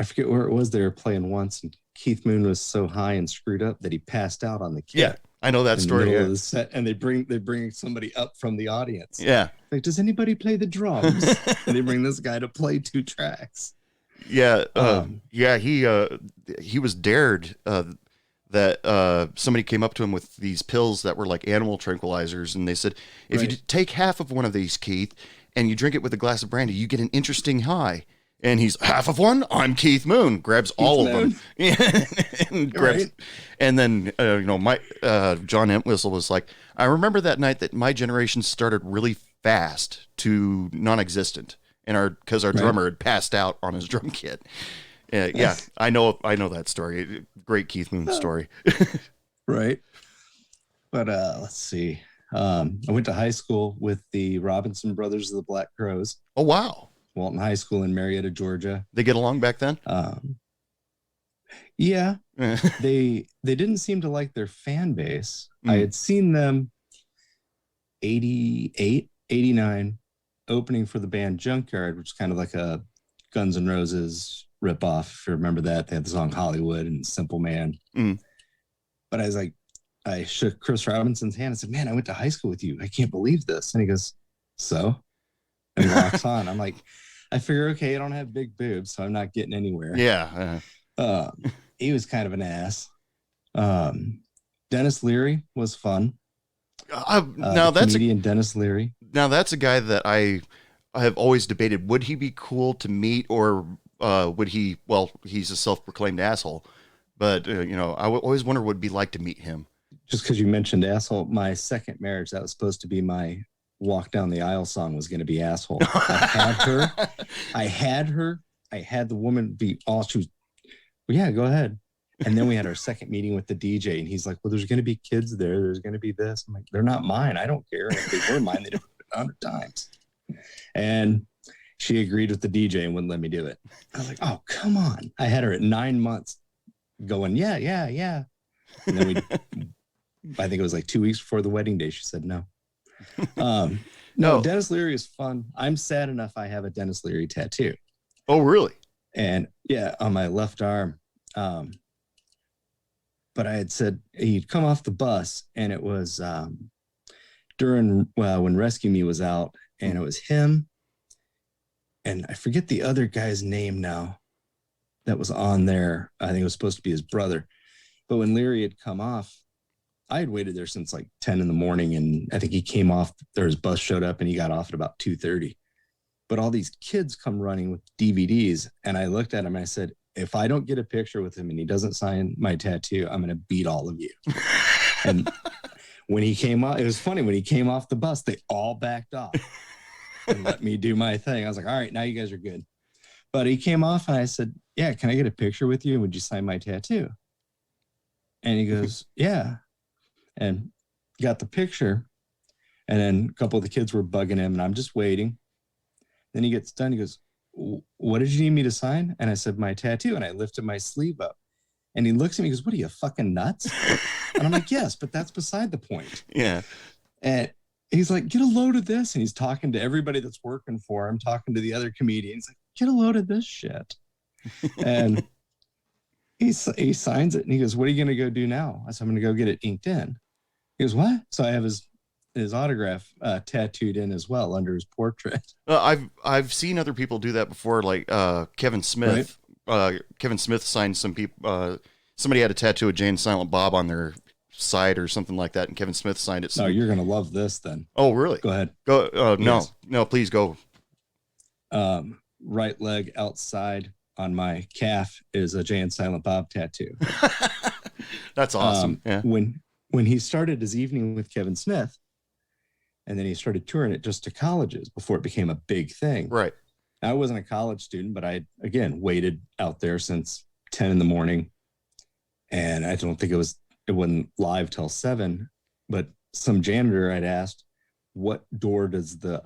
forget where it was they were playing once, and Keith Moon was so high and screwed up that he passed out on the kit. Yeah, I know that story. Of the set, and they bring somebody up from the audience. Yeah, like, does anybody play the drums? And they bring this guy to play 2 tracks. Yeah, he was dared that somebody came up to him with these pills that were like animal tranquilizers, and they said, if you take half of one of these, Keith, and you drink it with a glass of brandy, you get an interesting high. And he's, half of one? I'm Keith Moon. Grabs all of them. And grabs, and then, John Entwistle was like, I remember that night that my generation started really fast to non-existent, because our drummer had passed out on his drum kit. Yeah, I know that story. Great Keith Moon story. Right. But let's see. I went to high school with the Robinson Brothers of the Black Crowes. Oh, wow. Walton High School in Marietta, Georgia. They get along back then? Yeah. They didn't seem to like their fan base. I had seen them 88, 89 opening for the band Junkyard, which is kind of like a Guns N' Roses ripoff. If you remember that, they had the song Hollywood and Simple Man. But I shook Chris Robinson's hand and said, man, I went to high school with you. I can't believe this. And he goes, so? And he walks on. I'm like, I figure, okay, I don't have big boobs, so I'm not getting anywhere. Yeah. He was kind of an ass. Dennis Leary was fun. Now that's comedian Dennis Leary. Now that's a guy that I have always debated. Would he be cool to meet, or would he? Well, he's a self-proclaimed asshole, but I always wonder what it'd be like to meet him. Just because you mentioned asshole, my second marriage, that was supposed to be my walk down the aisle song, was going to be asshole. I had the woman be all, she was, well, yeah, go ahead. And then we had our second meeting with the DJ, and he's like, well, there's going to be kids there. There's going to be this. I'm like, they're not mine. I don't care. If they were mine, they'd have put it 100 times. And she agreed with the DJ and wouldn't let me do it. I was like, oh, come on. I had her at 9 months going, yeah. And then I think it was like 2 weeks before the wedding day, she said no. No, Dennis Leary is fun. I'm sad enough I have a Dennis Leary tattoo. Oh, really? And yeah, on my left arm. But I had said he'd come off the bus, and it was during when Rescue Me was out, and it was him, and I forget the other guy's name now that was on there. I think it was supposed to be his brother. But when Leary had come off, I had waited there since like 10 in the morning, and I think he came off, his bus showed up, and he got off at about 2:30. But all these kids come running with DVDs, and I looked at him and I said, if I don't get a picture with him and he doesn't sign my tattoo, I'm going to beat all of you. And when he came off, it was funny, when he came off the bus, they all backed off and let me do my thing. I was like, all right, now you guys are good. But he came off, and I said, yeah, can I get a picture with you? And would you sign my tattoo? And he goes, yeah. And got the picture. And then a couple of the kids were bugging him, and I'm just waiting. Then he gets done. He goes, what did you need me to sign? And I said, my tattoo. And I lifted my sleeve up. And he looks at me and goes, what are you, fucking nuts? And I'm like, yes, but that's beside the point. Yeah. And he's like, get a load of this. And he's talking to everybody that's working for him, talking to the other comedians. Like, get a load of this shit. And he signs it, and he goes, what are you going to go do now? I said, I'm going to go get it inked in. He goes, what? So I have his autograph tattooed in as well under his portrait. I've seen other people do that before, like Kevin Smith. Right? Kevin Smith signed some people. Somebody had a tattoo of Jay and Silent Bob on their side or something like that, and Kevin Smith signed it. No, you're gonna love this then. Oh, really? Go ahead. Go. Yes. No, please go. Right leg outside on my calf is a Jay and Silent Bob tattoo. That's awesome. Yeah. When he started his evening with Kevin Smith, and then he started touring it just to colleges before it became a big thing. Right. I wasn't a college student, but I, again, waited out there since 10 in the morning. And I don't think it wasn't live till 7, but some janitor had asked, what door does the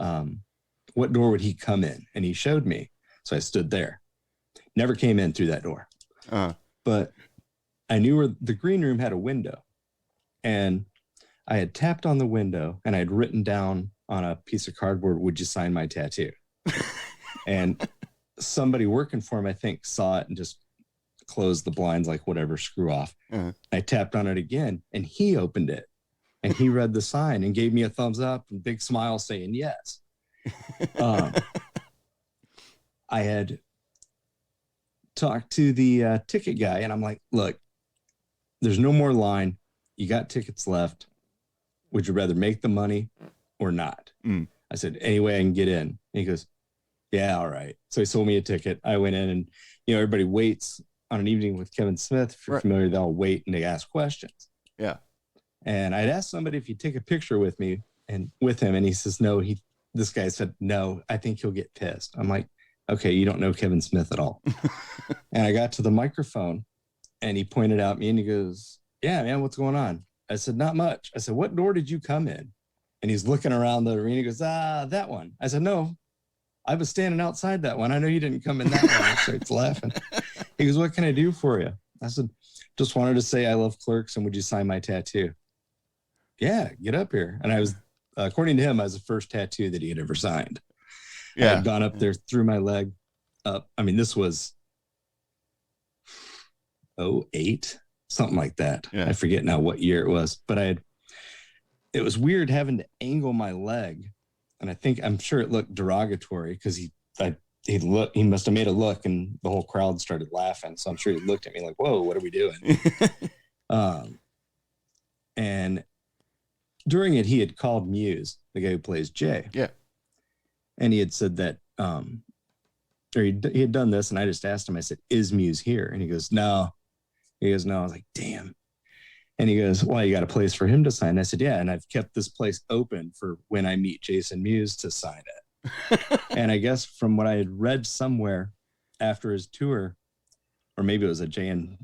what door would he come in? And he showed me. So I stood there. Never came in through that door. But I knew where the green room had a window. And I had tapped on the window and I had written down on a piece of cardboard, would you sign my tattoo? And somebody working for him, I think, saw it and just closed the blinds, like whatever, screw off. I tapped on it again and he opened it and he read the sign and gave me a thumbs up and big smile saying yes. I had talked to the ticket guy and I'm like, look, there's no more line. You got tickets left. Would you rather make the money or not? I said, any way I can get in. And he goes, yeah, all right. So he sold me a ticket. I went in and, everybody waits on an evening with Kevin Smith. If you're familiar, they'll wait and they ask questions. Yeah. And I'd asked somebody if he'd take a picture with me and with him. And he says, no, this guy said, no, I think he'll get pissed. I'm like, okay, you don't know Kevin Smith at all. And I got to the microphone and he pointed out me and he goes, yeah, man, what's going on? I said, not much. I said, what door did you come in? And he's looking around the arena. He goes, that one. I said, no, I was standing outside that one. I know you didn't come in that one. He starts laughing. He goes, what can I do for you? I said, just wanted to say I love Clerks and would you sign my tattoo? Yeah, get up here. And I was, according to him, I was the first tattoo that he had ever signed. Yeah. I had gone up there, threw my leg up. I mean, this was 2008, something like that. Yeah. I forget now what year it was, but it was weird having to angle my leg. And I'm sure it looked derogatory because he must have made a look and the whole crowd started laughing. So I'm sure he looked at me like, whoa, what are we doing? And during it, he had called Muse, the guy who plays Jay. Yeah. And he had said that, or he had done this. And I just asked him, I said, is Muse here? And he goes, no. He goes, no. I was like, damn. And he goes, well, you got a place for him to sign? I said, yeah. And I've kept this place open for when I meet Jason Mewes to sign it. And I guess from what I had read somewhere after his tour, or maybe it was a Jay and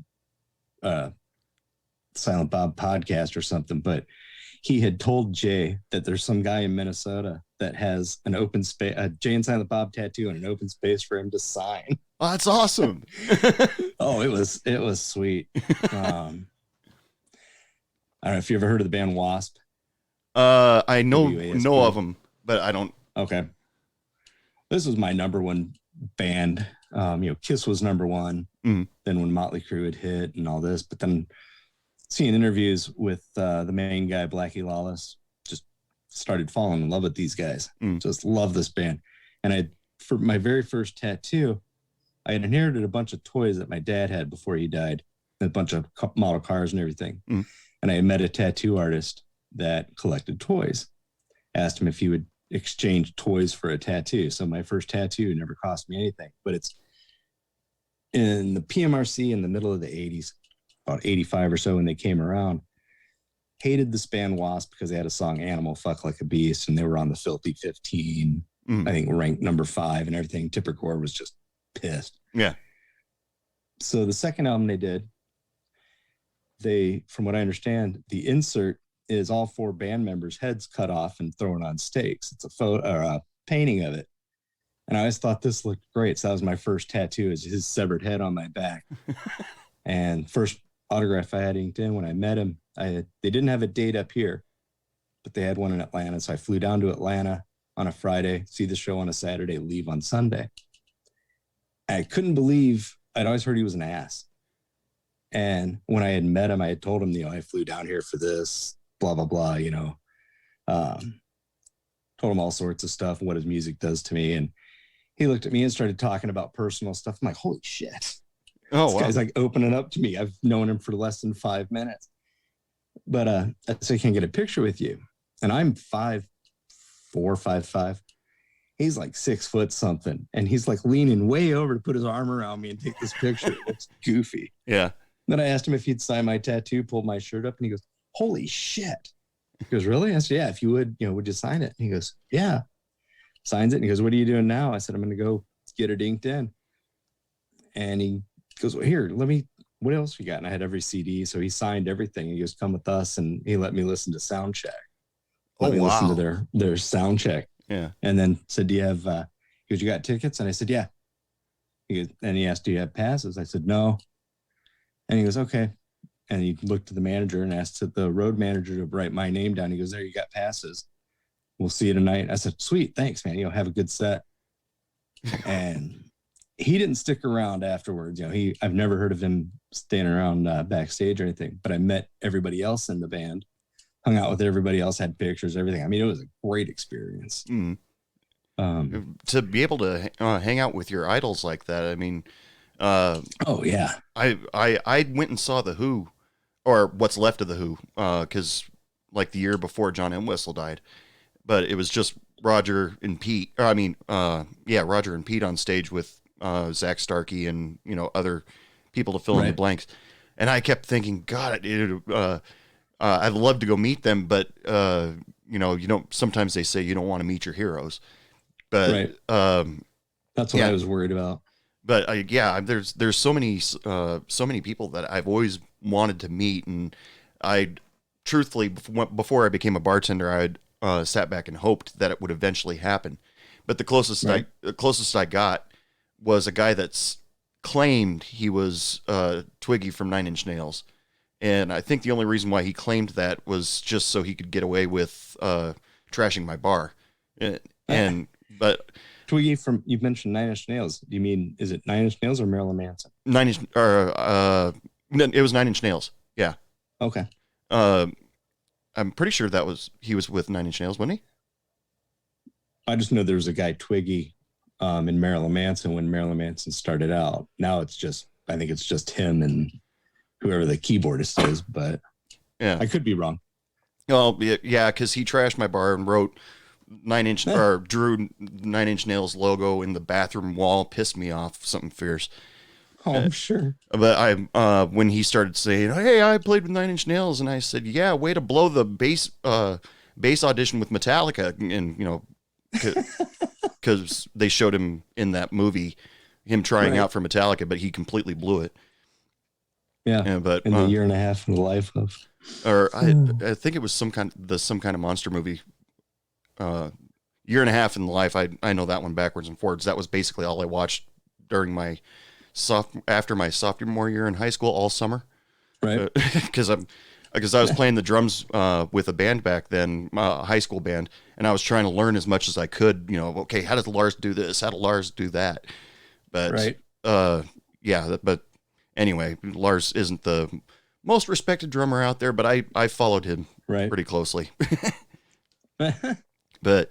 Silent Bob podcast or something, but he had told Jay that there's some guy in Minnesota that has an open space, a Jay and Silent Bob tattoo and an open space for him to sign. Oh, that's awesome. Oh, it was sweet. I don't know if you ever heard of the band Wasp. I know of them, but I don't. Okay. This was my number one band. Kiss was number one. Then when Motley Crue had hit and all this, but then seeing interviews with the main guy, Blackie Lawless, just started falling in love with these guys. Just love this band. And for my very first tattoo, I had inherited a bunch of toys that my dad had before he died, a bunch of model cars and everything. And I met a tattoo artist that collected toys. Asked him if he would exchange toys for a tattoo. So my first tattoo never cost me anything, but it's in the PMRC in the middle of the 80s, about 85 or so when they came around. Hated this band Wasp because they had a song Animal Fuck Like a Beast and they were on the Filthy 15, I think ranked number 5 and everything. Tipper Gore was just pissed. Yeah. So the second album they did, from what I understand, the insert is all 4 band members' heads cut off and thrown on stakes. It's a photo or a painting of it. And I always thought this looked great. So that was my first tattoo, is his severed head on my back. And first autograph I had inked in when I met him, they didn't have a date up here, but they had one in Atlanta. So I flew down to Atlanta on a Friday, see the show on a Saturday, leave on Sunday. I couldn't believe, I'd always heard he was an ass. And when I had met him, I had told him, I flew down here for this, blah, blah, blah, told him all sorts of stuff and what his music does to me. And he looked at me and started talking about personal stuff. I'm like, holy shit. Oh, this wow. guy's like opening up to me. I've known him for less than 5 minutes. But I said, can I get a picture with you? And I'm 5'4", 5'5". He's like 6 foot something. And he's like leaning way over to put his arm around me and take this picture. It's goofy. Yeah. Then I asked him if he'd sign my tattoo, pulled my shirt up, and he goes, holy shit. He goes, really? I said, yeah, if you would, would you sign it? And he goes, yeah. Signs it. And he goes, what are you doing now? I said, I'm going to go get it inked in. And he goes, well, here, what else you got? And I had every CD. So he signed everything. He goes, come with us. And he let me listen to Soundcheck. Let me listen to their sound check. Yeah. And then said, do you have, he goes, you got tickets? And I said, yeah. And he asked, do you have passes? I said, no. And he goes, okay. And he looked at the manager and asked the road manager to write my name down. He goes, there, you got passes. We'll see you tonight. I said, sweet, thanks, man. Have a good set. And he didn't stick around afterwards. I've never heard of him staying around backstage or anything, but I met everybody else in the band, hung out with everybody else, had pictures, everything. I mean, it was a great experience. To be able to hang out with your idols like that. I mean, oh yeah. I went and saw the Who, or what's left of the Who, because like the year before John Entwistle died, but it was just Roger and Pete. Roger and Pete on stage with Zach Starkey and other people to fill in the blanks. And I kept thinking, God, I'd love to go meet them, but sometimes they say you don't want to meet your heroes. But that's what I was worried about. But there's so many people that I've always wanted to meet, and I truthfully before I became a bartender, I'd sat back and hoped that it would eventually happen. But the closest I got was a guy that's claimed he was Twiggy from Nine Inch Nails, and I think the only reason why he claimed that was just so he could get away with trashing my bar, But Twiggy from, you mentioned Nine Inch Nails. Do you mean, is it Nine Inch Nails or Marilyn Manson? It was Nine Inch Nails. Yeah. Okay. I'm pretty sure he was with Nine Inch Nails, wasn't he? I just know there was a guy Twiggy in Marilyn Manson when Marilyn Manson started out. Now I think it's just him and whoever the keyboardist is, but yeah, I could be wrong. Oh yeah, because he trashed my bar and wrote drew Nine Inch Nails logo in the bathroom wall. Pissed me off, something fierce. Oh, I'm sure. But when he started saying, "Hey, I played with Nine Inch Nails," and I said, "Yeah, way to blow the bass audition with Metallica," and because they showed him in that movie, him trying out for Metallica, but he completely blew it. Yeah, but in the year and a half of the life of, or I think it was some kind of monster movie. Year and a half in the life. I know that one backwards and forwards. That was basically all I watched during after my sophomore year in high school all summer. Right. Because I was playing the drums with a band back then, a high school band, and I was trying to learn as much as I could. Okay, how does Lars do this? How does Lars do that? But but anyway, Lars isn't the most respected drummer out there, but I followed him pretty closely. But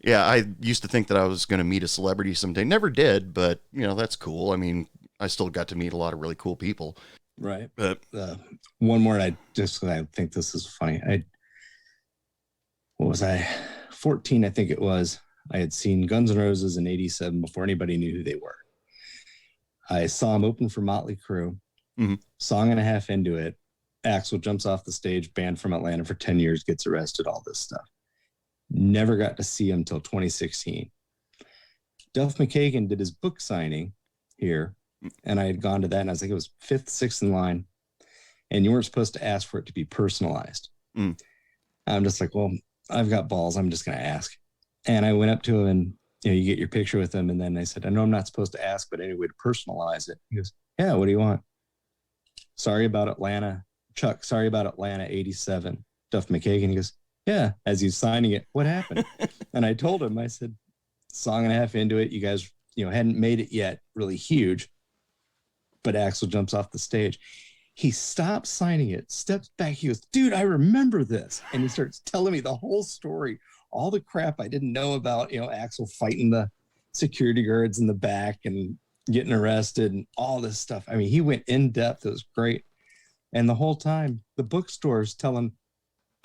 yeah, I used to think that I was going to meet a celebrity someday. Never did, but that's cool. I mean, I still got to meet a lot of really cool people. Right. But one more, I think this is funny. What was I? 14, I think it was. I had seen Guns N' Roses in '87 before anybody knew who they were. I saw them open for Motley Crue. Mm-hmm. Song and a half into it, Axl jumps off the stage, banned from Atlanta for 10 years, gets arrested, all this stuff. Never got to see him until 2016. Duff McKagan did his book signing here, and I had gone to that, and I was like, it was 5th, 6th in line, and you weren't supposed to ask for it to be personalized. I'm just like, well, I've got balls. I'm just going to ask. And I went up to him, and you get your picture with him, and then I said, I know I'm not supposed to ask, but anyway, to personalize it. He goes, yeah, what do you want? Sorry about Atlanta. Chuck, sorry about Atlanta 87. Duff McKagan. He goes, yeah, as he's signing it, what happened? And I told him, I said, song and a half into it, you guys, hadn't made it yet really huge, but Axl jumps off the stage. He stops signing it, steps back. He goes, dude, I remember this. And he starts telling me the whole story, all the crap I didn't know about, Axl fighting the security guards in the back and getting arrested and all this stuff. I mean, he went in depth. It was great. And the whole time, the bookstores tell him,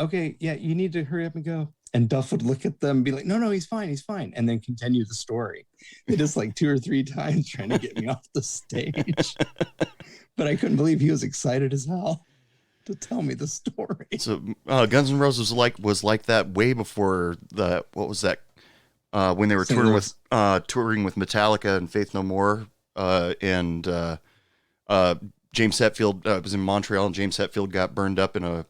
okay, yeah, you need to hurry up and go. And Duff would look at them and be like, no, he's fine. And then continue the story. They just 2 or 3 times trying to get me off the stage. But I couldn't believe he was excited as hell to tell me the story. So Guns N' Roses was like that way before what was that? When they were touring with Metallica and Faith No More, and James Hetfield was in Montreal, and James Hetfield got burned up in a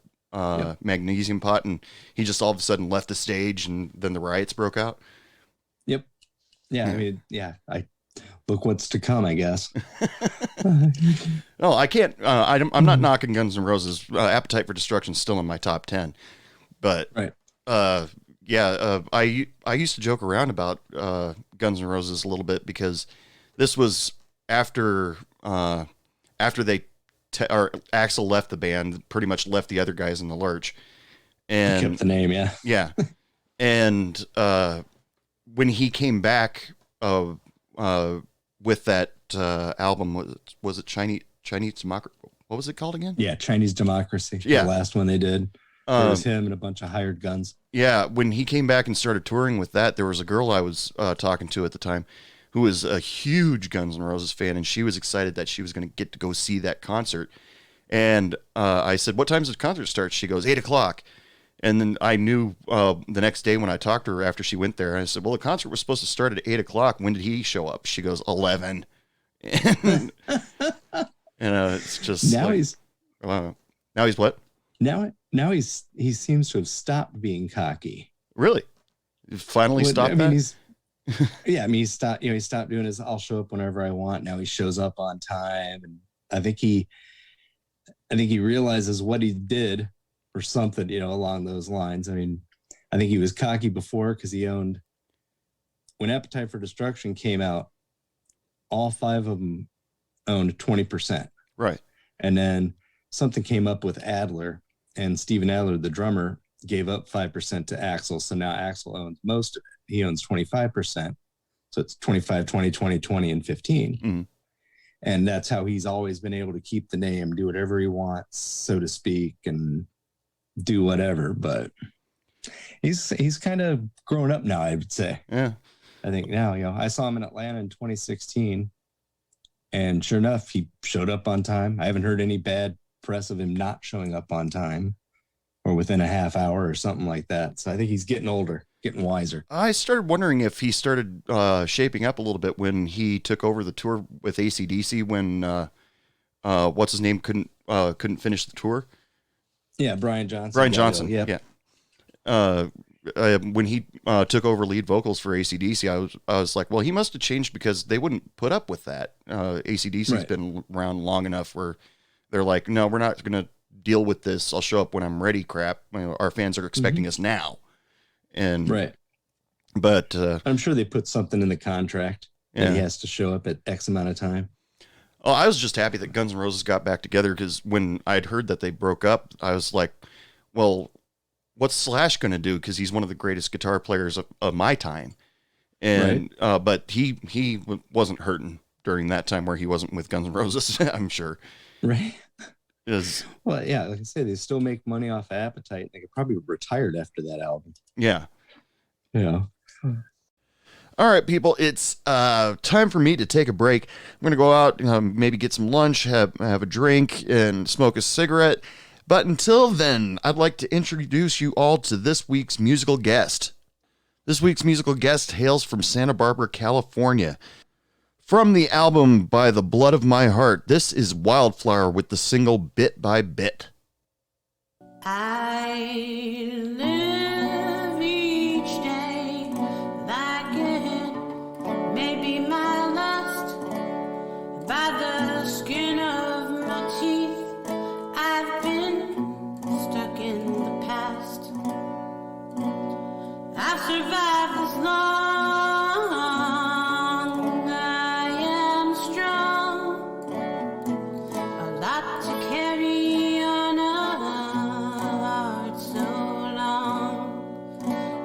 magnesium pot, and he just all of a sudden left the stage, and then the riots broke out. Yeah, I mean, yeah, I look what's to come, I guess. No, I can't. I'm not knocking Guns N' Roses. Appetite for Destruction is still in my top 10. But Right. I used to joke around about Guns N' Roses a little bit because this was after they or Axl left the band, pretty much left the other guys in the lurch, and Kept the name, yeah. yeah, and when he came back with that album, was it Chinese Democracy? What was it called again? Yeah, Chinese Democracy. Yeah. The last one they did. It was him and a bunch of hired guns. Yeah, when he came back and started touring with that, there was a girl I was talking to at the time who was a huge Guns N' Roses fan, and she was excited that she was going to get to go see that concert. And I said, "What time does the concert start?" She goes, 8:00. And then I knew the next day when I talked to her after she went there, I said, "Well, the concert was supposed to start at 8:00. When did he show up?" She goes, 11. And it's just Now like, he's now he's what? now he seems to have stopped being cocky. Really? Finally stopped that? He stopped doing his "I'll show up whenever I want." Now he shows up on time, and I think he realizes what he did or something, along those lines. I mean, I think he was cocky before because he owned, when Appetite for Destruction came out, all 5 of them owned 20%. Right. And then something came up with Adler, and Steven Adler, the drummer, gave up 5% to Axl. So now Axl owns most of it. He owns 25%. So it's 25, 20, 20, 20, and 15. Mm-hmm. And that's how he's always been able to keep the name, do whatever he wants, so to speak, and do whatever. But he's kind of grown up now, I would say. Yeah. I think now, I saw him in Atlanta in 2016, and sure enough, he showed up on time. I haven't heard any bad press of him not showing up on time or within a half hour or something like that. So I think he's getting older, getting wiser. I started wondering if he started shaping up a little bit when he took over the tour with AC/DC when what's his name couldn't finish the tour. Yeah, Brian Johnson. Brian Johnson. Yeah. When he took over lead vocals for AC/DC, I was like, well, he must have changed because they wouldn't put up with that. AC/DC's Right. been around long enough where they're like, no, we're not going to deal with this. I'll show up when I'm ready. Crap. Our fans are expecting us now. And Right. But I'm sure they put something in the contract that Yeah. he has to show up at X amount of time. oh, I was just happy that Guns N' Roses got back together because when I'd heard that they broke up, I was like, well, what's Slash going to do? Because he's one of the greatest guitar players of my time. And but he wasn't hurting during that time where he wasn't with Guns N' Roses, I'm sure. Right. Well, yeah, like I say, they still make money off Appetite. They could probably retired after that album. Yeah. Yeah. All right, people, it's time for me to take a break. I'm going to go out, maybe get some lunch, have a drink, and smoke a cigarette. But until then, I'd like to introduce you all to this week's musical guest. This week's musical guest hails from Santa Barbara, California. From the album By the Blood of My Heart, this is Wildflower with the single Bit by Bit. I live each day like it may be my last. By the skin of my teeth, I've been stuck in the past. I've survived this long, I am strong. A lot to carry on a heart so long.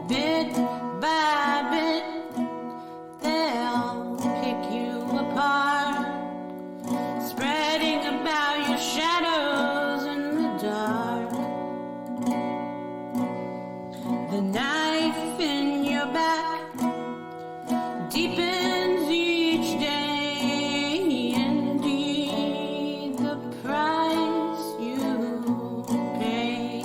Bit by bit, they'll pick you apart, spreading about your shadows in the dark. The knife in your back deepens each day. Indeed, the price you pay.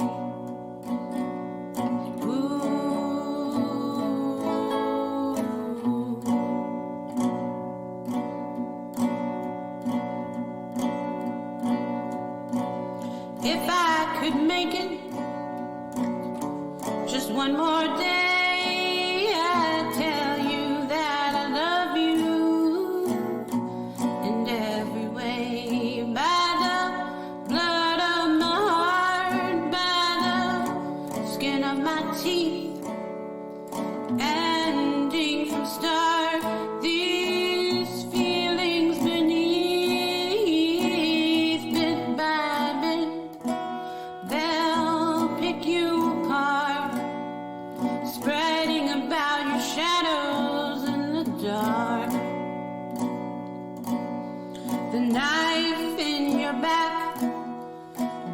If I could make it just one more day, I'd tell you that I knife in your back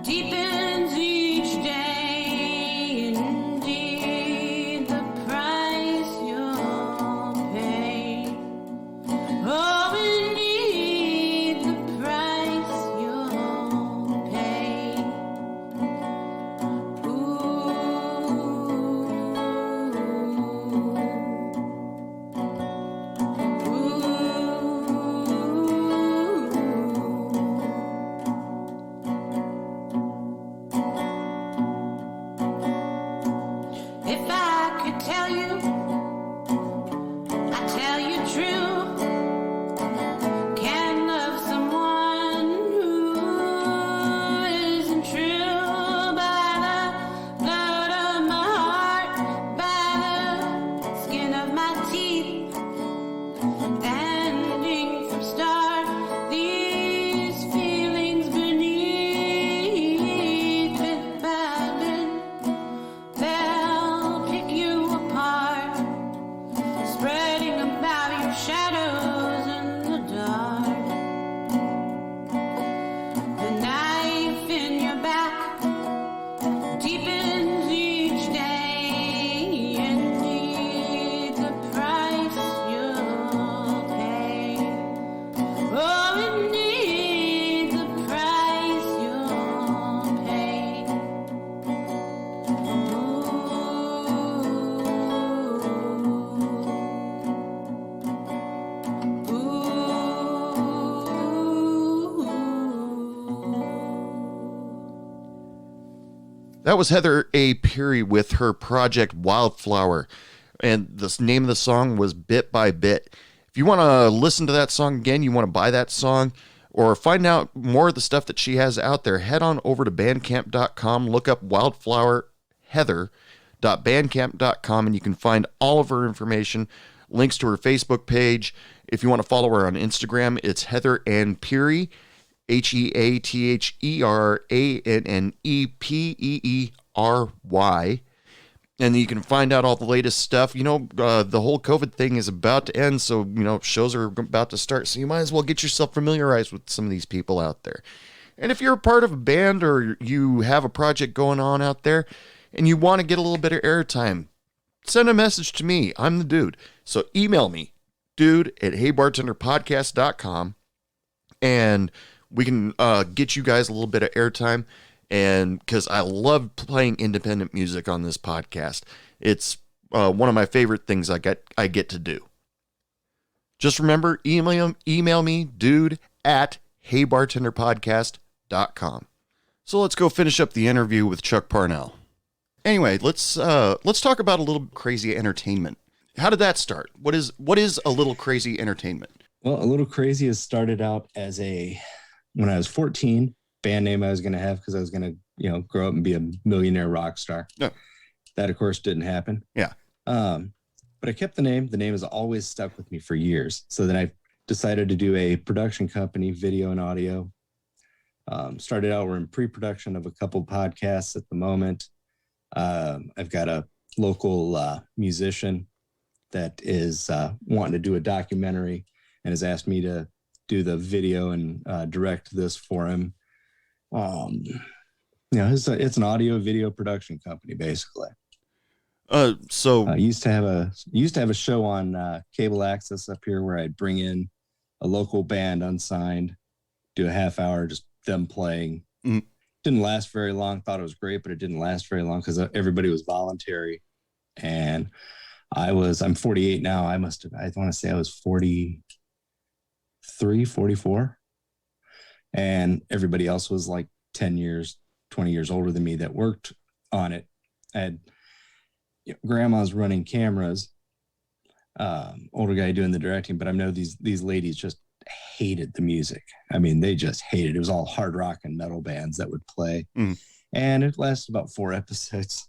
deepens each day. Indeed, the price you'll pay. Oh, indeed, the price you'll pay. If I could tell you, I'd tell you true. Can't love someone who isn't true. By the blood of my heart, by the skin of my teeth, ending from start. These feelings beneath, bit by bit, they'll pick you apart, spreading about your shadows in the dark. The knife in your back deepens each day. Indeed, the price you'll pay. Oh, indeed, the price you'll pay. That was Heather A. Peary with her project Wildflower, and the name of the song was Bit by Bit. If you want to listen to that song again, you want to buy that song, or find out more of the stuff that she has out there, head on over to bandcamp.com, look up Wildflower Heather.bandcamp.com, and you can find all of her information, links to her Facebook page. If you want to follow her on Instagram, it's Heather Ann Peary, HeatherAnnennePeery. And you can find out all the latest stuff. You know, the whole COVID thing is about to end, so, you know, shows are about to start. So you might as well get yourself familiarized with some of these people out there. And if you're a part of a band or you have a project going on out there and you want to get a little bit of airtime, send a message to me. I'm the dude. So email me, dude@heybartenderpodcast.com, and we can get you guys a little bit of airtime. And because I love playing independent music on this podcast, it's one of my favorite things I get to do. Just remember, email me, dude@heybartenderpodcast.com. So let's go finish up the interview with Chuck Parnell. Anyway, let's talk about a little crazy entertainment. How did that start? What is a little crazy entertainment? Well, a little crazy has started out as when I was 14, band name I was going to have because I was going to, grow up and be a millionaire rock star. Yeah. That, of course, didn't happen. Yeah. But I kept the name. The name has always stuck with me for years. So then I decided to do a production company, video and audio. Started out, we're in pre-production of a couple podcasts at the moment. I've got a local musician that is wanting to do a documentary and has asked me to do the video and direct this for him. It's an audio video production company, basically. So I used to have a show on cable access up here where I'd bring in a local band unsigned, do a half hour, just them playing. Didn't last very long. Thought it was great, but it didn't last very long because everybody was voluntary. And I'm 48 now. I want to say I was 43, 44. And everybody else was like 10 years, 20 years older than me that worked on it. I had grandmas running cameras, older guy doing the directing, but I know these ladies just hated the music. I mean, they just hated it. It was all hard rock and metal bands that would play. And it lasted about 4 episodes.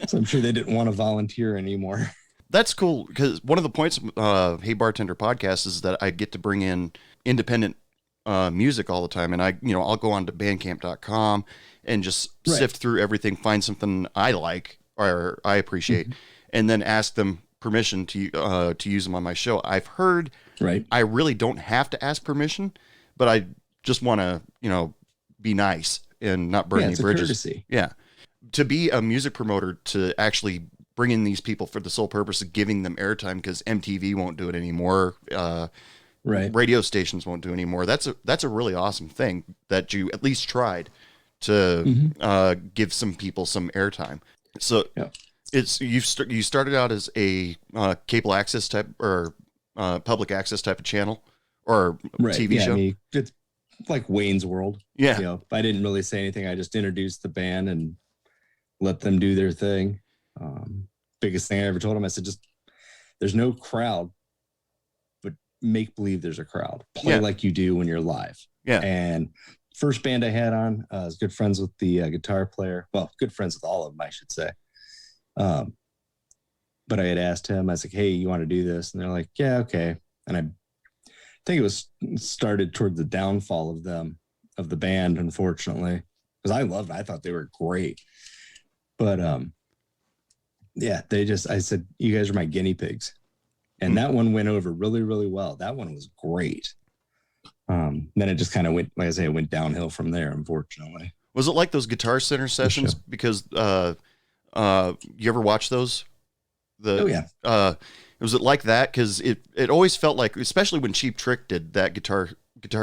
So I'm sure they didn't want to volunteer anymore. That's cool, because one of the points of Hey Bartender podcast is that I get to bring in independent music all the time. And I'll go on to bandcamp.com and just sift through everything, find something I like or I appreciate, and then ask them permission to use them on my show. I've heard I really don't have to ask permission, but I just want to, be nice and not burn any bridges. Courtesy. Yeah. To be a music promoter, to actually bring in these people for the sole purpose of giving them airtime, because MTV won't do it anymore. Right. Radio stations won't do anymore. That's a really awesome thing that you at least tried to give some people some airtime. So you started out as a cable access type or public access type of channel or TV show. I mean, it's like Wayne's World. Yeah. I didn't really say anything. I just introduced the band and let them do their thing. Biggest thing I ever told them, I said, just there's no crowd, but make believe there's a crowd. Play like you do when you're live. Yeah. And first band I had on, I was good friends with the guitar player. Well, good friends with all of them, I should say. But I had asked him, I was like, hey, you want to do this? And they're like, yeah, okay. And I think it was started toward the downfall of the band, unfortunately, because I loved it. I thought they were great. But I said, you guys are my guinea pigs. And that one went over really, really well. That one was great. Then it just kind of went, like I say, it went downhill from there, unfortunately. Was it like those Guitar Center sessions? Because you ever watch those? Was it like that? Because it always felt like, especially when Cheap Trick did that Guitar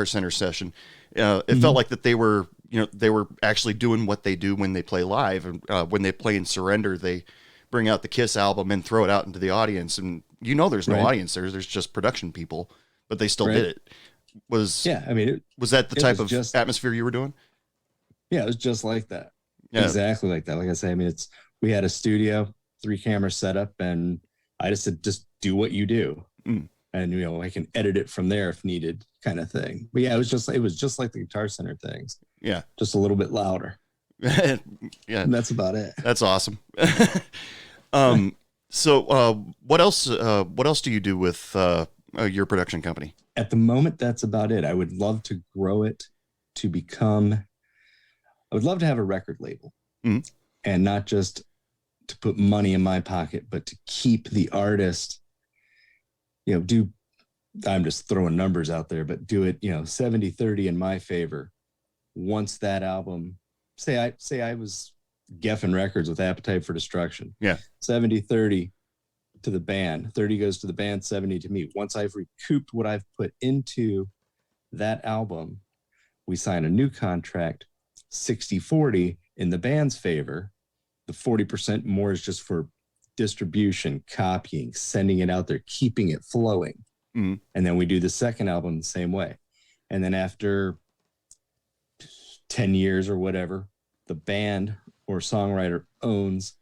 Center session, it felt like that they were actually doing what they do when they play live. And when they play in Surrender, they bring out the Kiss album and throw it out into the audience. And there's no audience there. There's just production people, but they still did it. Was that the type of atmosphere you were doing? Yeah, it was just like that. Yeah. Exactly like that. Like I say, we had a studio, 3 camera setup, and I just said, just do what you do. And, I can edit it from there if needed, kind of thing. But yeah, it was just like the Guitar Center things. Yeah. Just a little bit louder. Yeah. And that's about it. That's awesome. So what else do you do with your production company? At the moment, that's about it. I would love to grow it to I would love to have a record label, and not just to put money in my pocket, but to keep the artist, I'm just throwing numbers out there, but do it, 70-30 in my favor. Once that album, say I was Geffen Records with Appetite for Destruction. Yeah. 70-30 to the band, 30 goes to the band, 70 to me. Once I've recouped what I've put into that album, we sign a new contract, 60-40 in the band's favor. The 40% more is just for distribution, copying, sending it out there, keeping it flowing. And then we do the second album the same way. And then after 10 years or whatever, the band or songwriter owns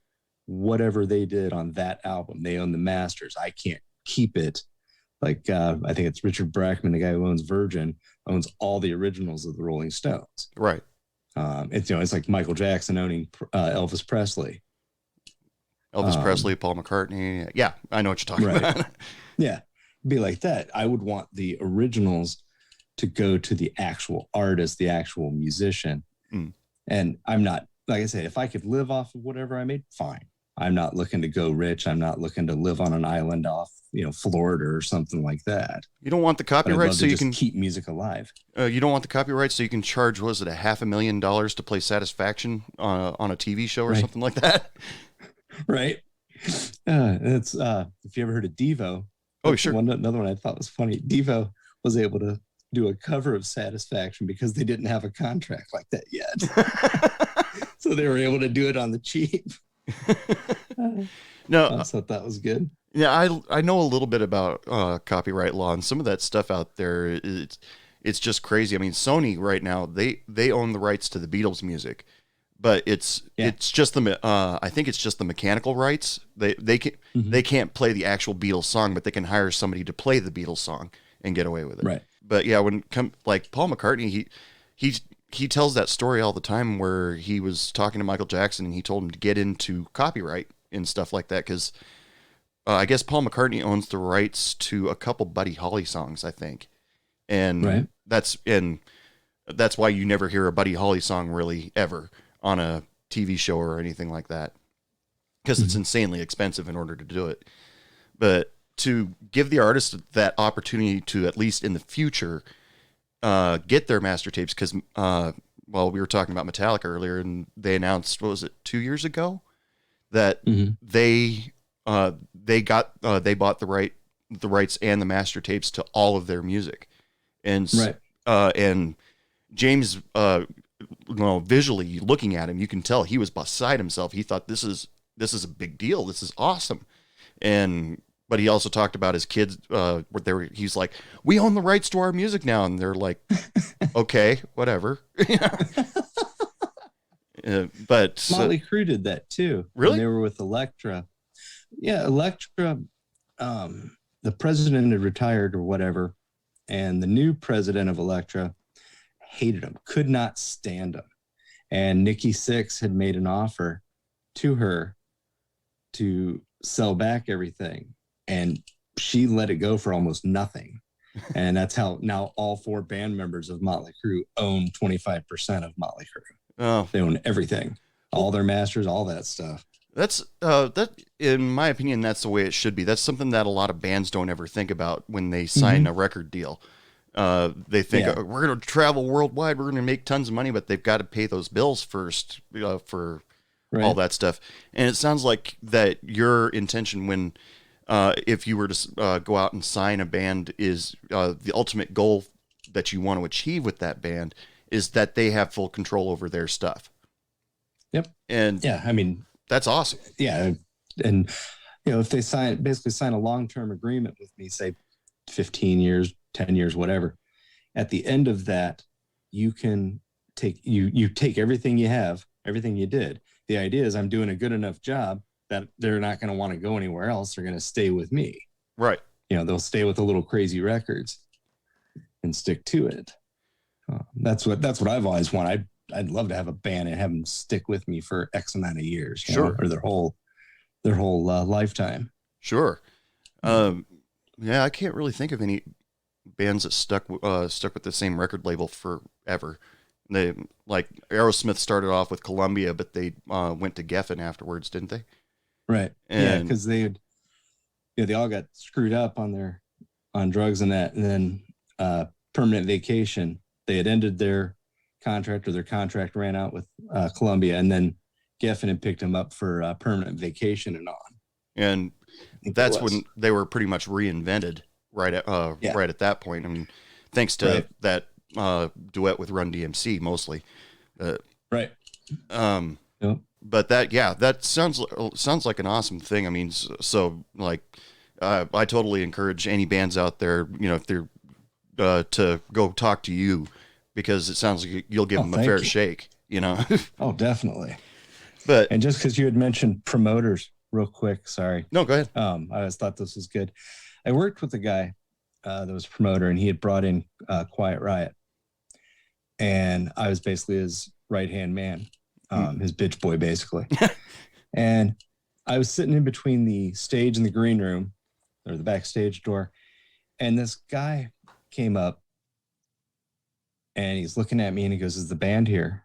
whatever they did on that album. They own the masters. I can't keep it. Like, I think it's Richard Brackman, the guy who owns Virgin, owns all the originals of the Rolling Stones. Right. It's like Michael Jackson owning Elvis Presley. Elvis Presley, Paul McCartney. Yeah, I know what you're talking about. Yeah, be like that. I would want the originals to go to the actual artist, the actual musician. And I'm not, like I said, if I could live off of whatever I made, fine. I'm not looking to go rich. I'm not looking to live on an island off, Florida or something like that. You don't want the copyright so you can keep music alive. You don't want the copyright so you can charge, was it $500,000 to play Satisfaction on a TV show or something like that? Right. It's if you ever heard of Devo. Oh, sure. Another one I thought was funny. Devo was able to do a cover of Satisfaction because they didn't have a contract like that yet. So they were able to do it on the cheap. No, I thought that was good. Yeah, I know a little bit about copyright law, and some of that stuff out there, it's just crazy. I mean, Sony right now, they own the rights to the Beatles music, but it's just I think it's just the mechanical rights. They can't play the actual Beatles song, but they can hire somebody to play the Beatles song and get away with it. Right. But yeah, like Paul McCartney, he tells that story all the time where he was talking to Michael Jackson and he told him to get into copyright and stuff like that because I guess Paul McCartney owns the rights to a couple Buddy Holly songs, I think, and that's why you never hear a Buddy Holly song really ever on a TV show or anything like that because it's insanely expensive in order to do it. But to give the artist that opportunity to, at least in the future, get their master tapes because, well, we were talking about Metallica earlier, and they announced, what was it, 2 years ago, that they bought the rights and the master tapes to all of their music, and and James, visually looking at him, you can tell he was beside himself. He thought this is a big deal. This is awesome, but he also talked about his kids. He's like, we own the rights to our music now, and they're like, okay, whatever. But Motley Crue did that too. Really? When they were with Elektra. Yeah, Elektra. The president had retired or whatever, and the new president of Elektra hated him, could not stand him. And Nikki Sixx had made an offer to her to sell back everything, and she let it go for almost nothing. And that's how now all 4 band members of Motley Crue own 25% of Motley Crue. Oh, they own everything, all their masters, all that stuff. That's that, in my opinion, that's the way it should be. That's something that a lot of bands don't ever think about when they sign a record deal. They think we're going to travel worldwide, we're going to make tons of money, but they've got to pay those bills first for all that stuff. And it sounds like that your intention when, if you were to go out and sign a band, is the ultimate goal that you want to achieve with that band is that they have full control over their stuff. Yep. And yeah, I mean, that's awesome. Yeah. And, if they basically sign a long-term agreement with me, say 15 years, 10 years, whatever, at the end of that, you can you take everything you have, everything you did. The idea is I'm doing a good enough job that they're not going to want to go anywhere else. They're going to stay with me. Right. They'll stay with the Little Crazy Records and stick to it. That's what I've always wanted. I'd love to have a band and have them stick with me for X amount of years, or their whole lifetime. Sure. Yeah, I can't really think of any bands that stuck with the same record label forever. They, like, Aerosmith started off with Columbia, but they went to Geffen afterwards, didn't they? Right. And because they all got screwed up on drugs and that, and then Permanent Vacation, they had ended their contract, or their contract ran out with Columbia, and then Geffen had picked them up for Permanent Vacation and on. And that's when they were pretty much reinvented right at that point. I mean, thanks to that duet with Run DMC mostly. Right. But that sounds like an awesome thing. I mean, so like, I totally encourage any bands out there, if they're to go talk to you, because it sounds like you'll give them a fair shake, Oh, definitely. And just because you had mentioned promoters real quick, sorry. No, go ahead. I always thought this was good. I worked with a guy that was a promoter, and he had brought in Quiet Riot. And I was basically his right-hand man, his bitch boy, basically. And I was sitting in between the stage and the green room, or the backstage door. And this guy came up, and he's looking at me, and he goes, "Is the band here?"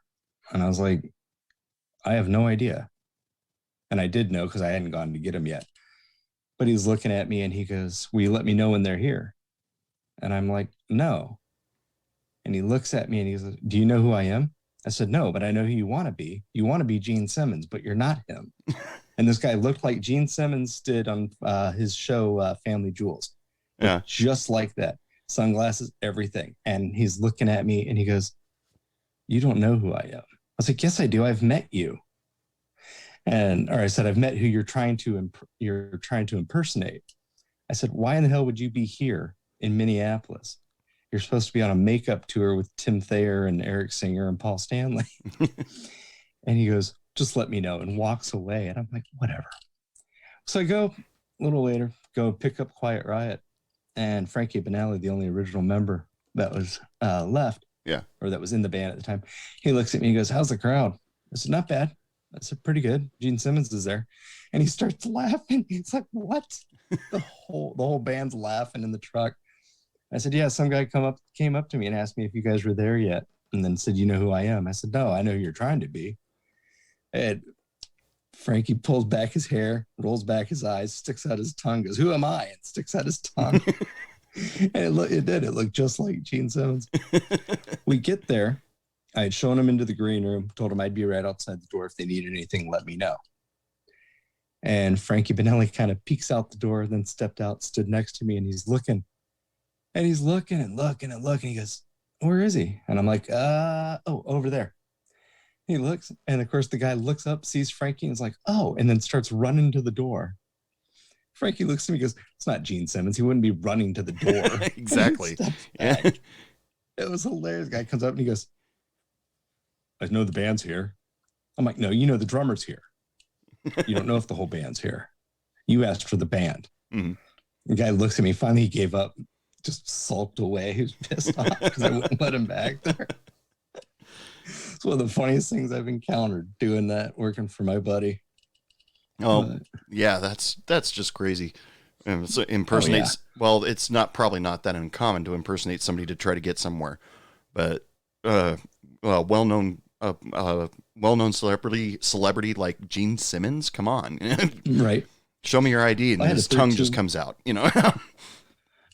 And I was like, "I have no idea." And I did know because I hadn't gone to get him yet. But he's looking at me, and he goes, "Will you let me know when they're here?" And I'm like, "No." And he looks at me, and he goes, "Do you know who I am?" I said, "No, but I know who you want to be. You want to be Gene Simmons, but you're not him." And this guy looked like Gene Simmons did on his show, Family Jewels. Yeah. Just like that. Sunglasses, everything. And he's looking at me, and he goes, "You don't know who I am." I was like, "Yes, I do. I've met you." Or I said, "I've met who you're trying to impersonate." I said, "Why in the hell would you be here in Minneapolis? You're supposed to be on a makeup tour with Tim Thayer and Eric Singer and Paul Stanley." And he goes, "Just let me know," and walks away. And I'm like, whatever. So I go a little later, go pick up Quiet Riot, and Frankie Banali, the only original member that was left, or that was in the band at the time, he looks at me and goes, "How's the crowd?" I said, "Not bad." I said, "Pretty good. Gene Simmons is there." And he starts laughing. He's like, "What?" The whole band's laughing in the truck. I said, "Yeah, some guy came up to me and asked me if you guys were there yet, and then said, 'You know who I am?' I said, 'No, I know who you're trying to be.'" And Frankie pulls back his hair, rolls back his eyes, sticks out his tongue, goes, "Who am I?" and sticks out his tongue. And it did. It looked just like Gene Simmons. We get there. I had shown him into the green room, told him I'd be right outside the door. If they needed anything, let me know. And Frankie Benelli kind of peeks out the door, then stepped out, stood next to me, and he's looking. And he's looking and looking and looking. He goes, where is he? And I'm like, over there. He looks, and of course the guy looks up, sees Frankie, and is like, oh, and then starts running to the door. Frankie looks at me and goes, it's not Gene Simmons. He wouldn't be running to the door. Exactly. Yeah. It was hilarious. The guy comes up and he goes, I know the band's here. I'm like, no, you know the drummer's here. You don't know if the whole band's here. You asked for the band. Mm-hmm. The guy looks at me. Finally, he gave up, just sulked away. He was pissed off because I wouldn't let him back there. It's one of the funniest things I've encountered doing that, working for my buddy. Oh, yeah, that's just crazy. So impersonates. Oh, yeah. Well, it's probably not that uncommon to impersonate somebody to try to get somewhere, but well-known celebrity like Gene Simmons. Come on, right? Show me your ID, and his tongue just comes out. You know,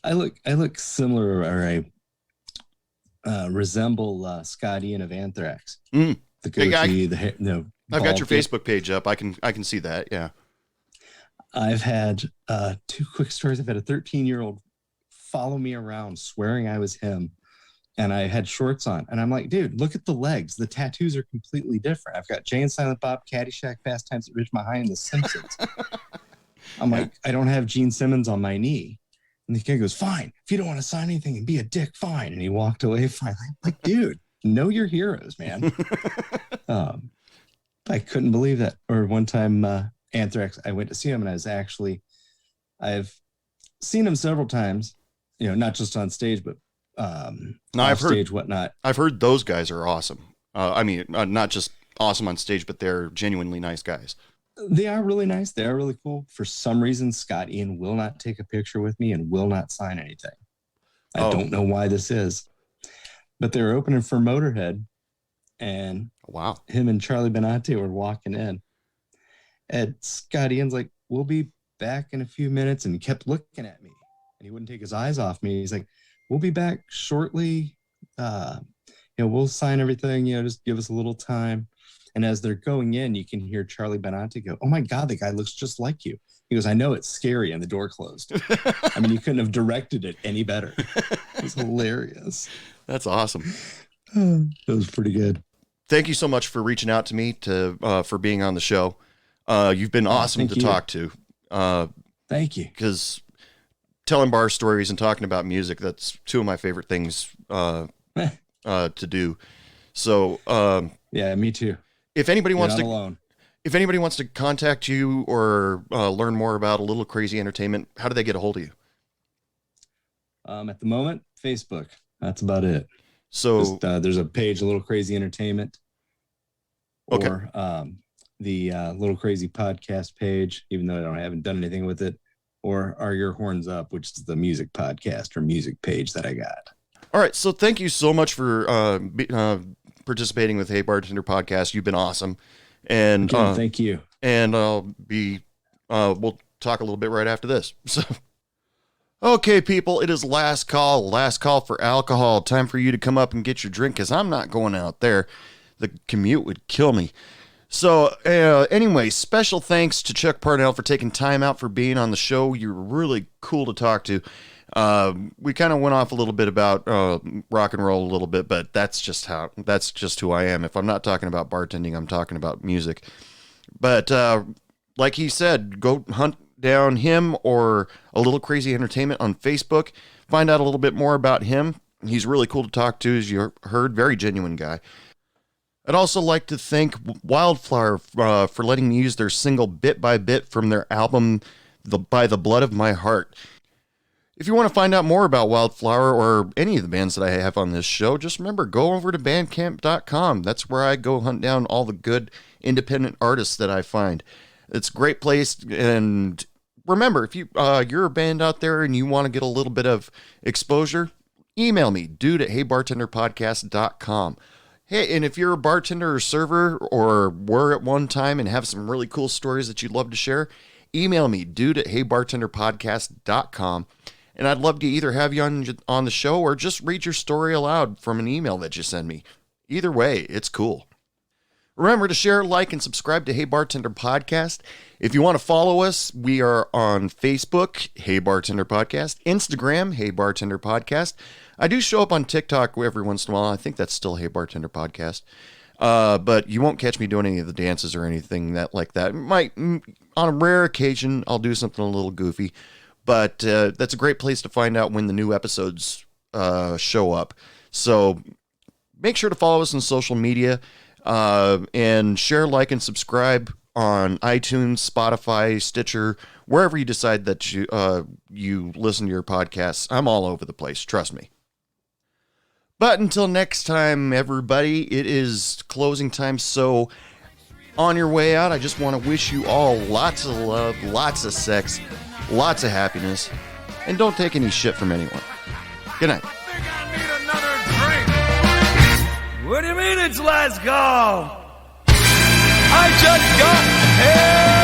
I look similar, or I resemble Scott Ian of Anthrax. The goatee, the hair, I've got your Facebook page up. I can see that. Yeah. I've had 2 quick stories. I've had a 13-year-old follow me around swearing I was him, and I had shorts on. And I'm like, dude, look at the legs. The tattoos are completely different. I've got Jay and Silent Bob, Caddyshack, Fast Times at Ridgemont High, and The Simpsons. I'm like, I don't have Gene Simmons on my knee. And the kid goes, fine. If you don't want to sign anything and be a dick, fine. And he walked away finally. I'm like, dude, know your heroes, man. I couldn't believe that. Or one time, Anthrax, I went to see him, and I've seen him several times, not just on stage, but stage, whatnot. I've heard those guys are awesome. Not just awesome on stage, but they're genuinely nice guys. They are really nice. They are really cool. For some reason, Scott Ian will not take a picture with me and will not sign anything. I don't know why this is, but they're opening for Motorhead, and wow, him and Charlie Benante were walking in, and Scott Ian's like, we'll be back in a few minutes, and he kept looking at me, and he wouldn't take his eyes off me. He's like, we'll be back shortly. We'll sign everything, just give us a little time. And as they're going in, you can hear Charlie Benante go, oh my God, the guy looks just like you. He goes, I know it's scary, and the door closed. I mean, you couldn't have directed it any better. It was hilarious. That's awesome. That was pretty good. Thank you so much for reaching out to me for being on the show. You've been awesome to talk to. Thank you. Because telling bar stories and talking about music, that's 2 of my favorite things to do. So yeah, me too. If anybody wants to contact you or learn more about A Little Crazy Entertainment, how do they get a hold of you? At the moment, Facebook. That's about it. So there's a page, A Little Crazy Entertainment, or the Little Crazy podcast page, even though I haven't done anything with it, or Are Your Horns Up, which is the music podcast or music page that I got. All right. So thank you so much for participating with Hey Bartender podcast. You've been awesome. And thank you. And we'll talk a little bit right after this. So, okay, people, it is last call for alcohol. Time for you to come up and get your drink, because I'm not going out there. The commute would kill me. So anyway, special thanks to Chuck Parnell for taking time out for being on the show. You're really cool to talk to. We kind of went off a little bit about rock and roll a little bit, but that's just who I am. If I'm not talking about bartending, I'm talking about music. But like he said, go hunt down him or A Little Crazy Entertainment on Facebook. Find out a little bit more about him. He's really cool to talk to, as you heard. Very genuine guy. I'd also like to thank Wildflower for letting me use their single Bit by Bit from their album By the Blood of My Heart. If you want to find out more about Wildflower or any of the bands that I have on this show, just remember, go over to bandcamp.com. That's where I go hunt down all the good independent artists that I find. It's a great place. And remember, if you're a band out there and you want to get a little bit of exposure, email me, dude@heybartenderpodcast.com. Hey, and if you're a bartender or server or were at one time and have some really cool stories that you'd love to share, email me, dude@heybartenderpodcast.com. and I'd love to either have you on the show or just read your story aloud from an email that you send me. Either way, it's cool. Remember to share, like, and subscribe to Hey Bartender Podcast. If you want to follow us, we are on Facebook, Hey Bartender Podcast, Instagram, Hey Bartender Podcast. I do show up on TikTok every once in a while. I think that's still Hey Bartender Podcast. But you won't catch me doing any of the dances or anything like that. On a rare occasion, I'll do something a little goofy. But that's a great place to find out when the new episodes show up. So make sure to follow us on social media. And share, like, and subscribe on iTunes, Spotify, Stitcher, wherever you decide that you listen to your podcasts. I'm all over the place, trust me. But until next time, everybody, it is closing time, so on your way out, I just want to wish you all lots of love, lots of sex, lots of happiness, and don't take any shit from anyone. Good night. What do you mean it's last call? I just got here!